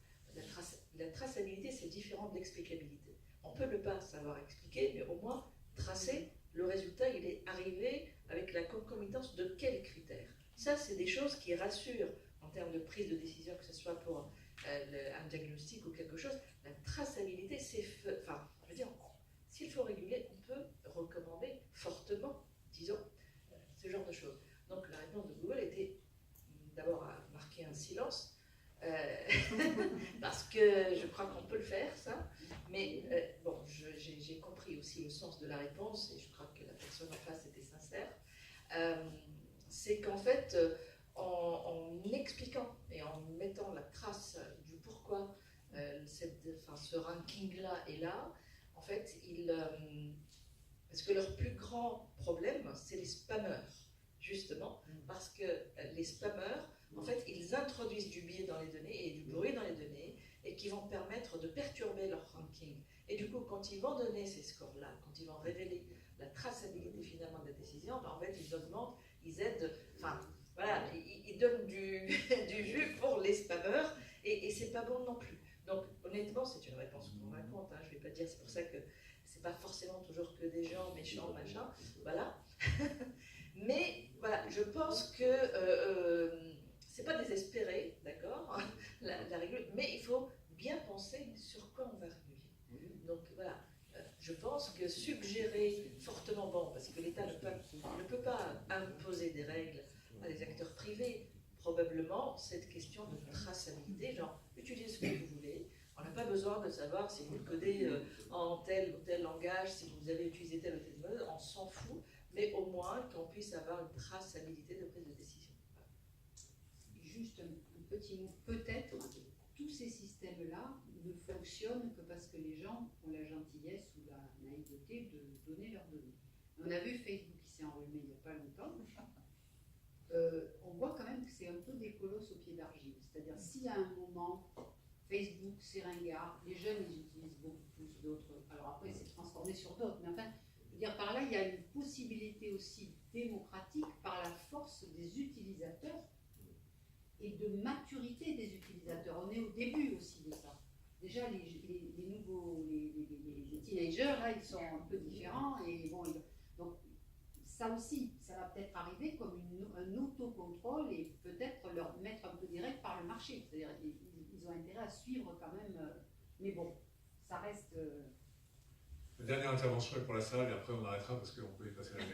La traçabilité, c'est différent de l'explicabilité. On peut ne pas savoir expliquer, mais au moins tracer le résultat, il est arrivé avec la concomitance de quels critères. Ça, c'est des choses qui rassurent en termes de prise de décision, que ce soit pour un diagnostic ou quelque chose. La traçabilité, c'est... Enfin, je veux dire, s'il faut réguler, on peut recommander fortement, disons, ce genre de choses. Donc la réponse de Google était d'abord à marquer un silence, parce que je crois qu'on peut le faire, ça. Mais bon, j'ai compris aussi le sens de la réponse, et je crois que la personne en face était sincère. C'est qu'en fait, en expliquant et en mettant la trace du pourquoi ce ranking-là est là, en fait, parce que leur plus grand problème, c'est les spammers, justement, parce que les spammers, en fait, ils introduisent du biais dans les données et du bruit dans les données, et qui vont permettre de perturber leur ranking. Et du coup, quand ils vont donner ces scores-là, quand ils vont révéler la traçabilité finalement de la décision, ben en fait, ils augmentent, ils aident, enfin, voilà, ils donnent du jus pour les spammers, et c'est pas bon non plus. Donc, honnêtement, c'est une réponse convaincante, hein, je vais pas dire, c'est pour ça que c'est pas forcément toujours que des gens méchants, machin, voilà. Mais, voilà, je pense que c'est pas désespéré, d'accord, la règle, mais il faut bien penser sur quoi on va réguler. Donc, voilà. Je pense que suggérer fortement, bon, parce que l'État ne peut pas imposer des règles à des acteurs privés, probablement cette question de traçabilité, genre utilisez ce que vous voulez, on n'a pas besoin de savoir si vous le codez en tel ou tel langage, si vous avez utilisé tel ou tel mode, on s'en fout, mais au moins qu'on puisse avoir une traçabilité de prise de décision. Juste un petit mot, peut-être tous ces systèmes-là ne fonctionnent que parce que les gens ont la gentillesse ou la naïveté de donner leurs données. On a vu Facebook qui s'est enrhumé il n'y a pas longtemps. On voit quand même que c'est un peu des colosses au pied d'argile. C'est-à-dire, s'il y a un moment, Facebook, c'est ringard, les jeunes, ils utilisent beaucoup plus d'autres. Alors après, c'est transformé sur d'autres. Mais enfin, je veux dire, par là, il y a une possibilité aussi démocratique par la force des utilisateurs. et de maturité des utilisateurs. On est au début aussi de ça. Déjà, les teenagers, là, ils sont un peu différents. Et bon, donc, ça aussi, ça va peut-être arriver comme un autocontrôle et peut-être leur mettre un peu direct par le marché. C'est-à-dire ils ont intérêt à suivre quand même. Mais bon, ça reste... La dernière intervention est pour la salle et après on arrêtera parce qu'on peut y passer la nuit.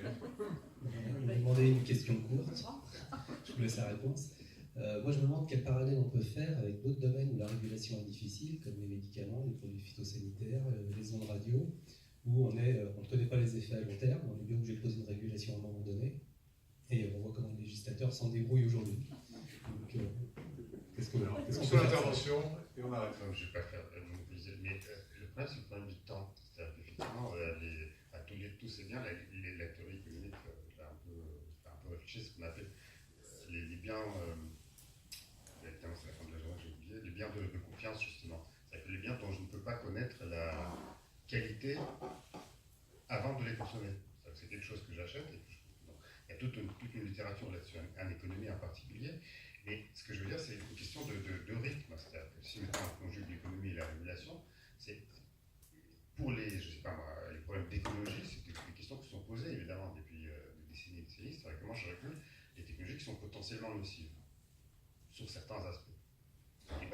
Je vais demander une question courte. Je vous laisse la réponse. Moi, je me demande quel parallèle on peut faire avec d'autres domaines où la régulation est difficile, comme les médicaments, les produits phytosanitaires, les ondes radio, où on ne connaît pas les effets à long terme, on est bien obligé de poser une régulation à un moment donné, et on voit comment le législateur s'en débrouille aujourd'hui. Donc, qu'est-ce qu'on peut Sur faire l'intervention, et on arrête. Je ne vais pas faire monopoliser, mais le problème, c'est le problème du temps. C'est-à-dire qu'effectivement, tous ces biens, la théorie économique fait un peu réfléchir, ce qu'on appelle les biens, c'est la fin de la journée, j'ai oublié, les biens de confiance, justement. C'est-à-dire que les biens dont je ne peux pas connaître la qualité avant de les consommer. C'est quelque chose que j'achète. Il y a toute une littérature là-dessus, en économie en particulier. Mais ce que je veux dire, c'est une question de rythme. C'est-à-dire que si maintenant on conjugue l'économie et la régulation, c'est pour les problèmes d'écologie, c'est des questions qui sont posées évidemment depuis des décennies et des décennies. C'est-à-dire comment je recule les technologies qui sont potentiellement nocives sur certains aspects. Et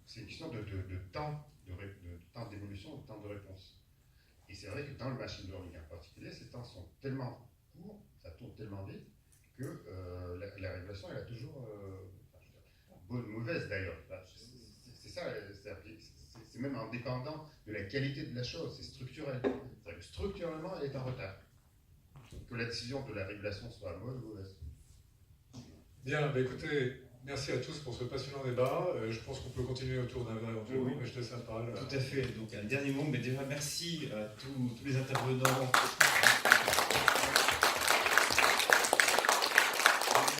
c'est une question de temps d'évolution, de temps de réponse. Et c'est vrai que dans le machine learning en particulier, ces temps sont tellement courts, ça tourne tellement vite, que la régulation, elle a toujours, bonne ou mauvaise d'ailleurs. C'est ça, c'est même indépendant de la qualité de la chose, c'est structurel. C'est-à-dire que structurellement, elle est en retard. Que la décision de la régulation soit bonne ou mauvaise. Bien, écoutez, merci à tous pour ce passionnant débat. Je pense qu'on peut continuer autour d'un verre éventuellement, mais je laisse la parole. Tout à fait. Donc un dernier mot, mais déjà merci à tous les intervenants.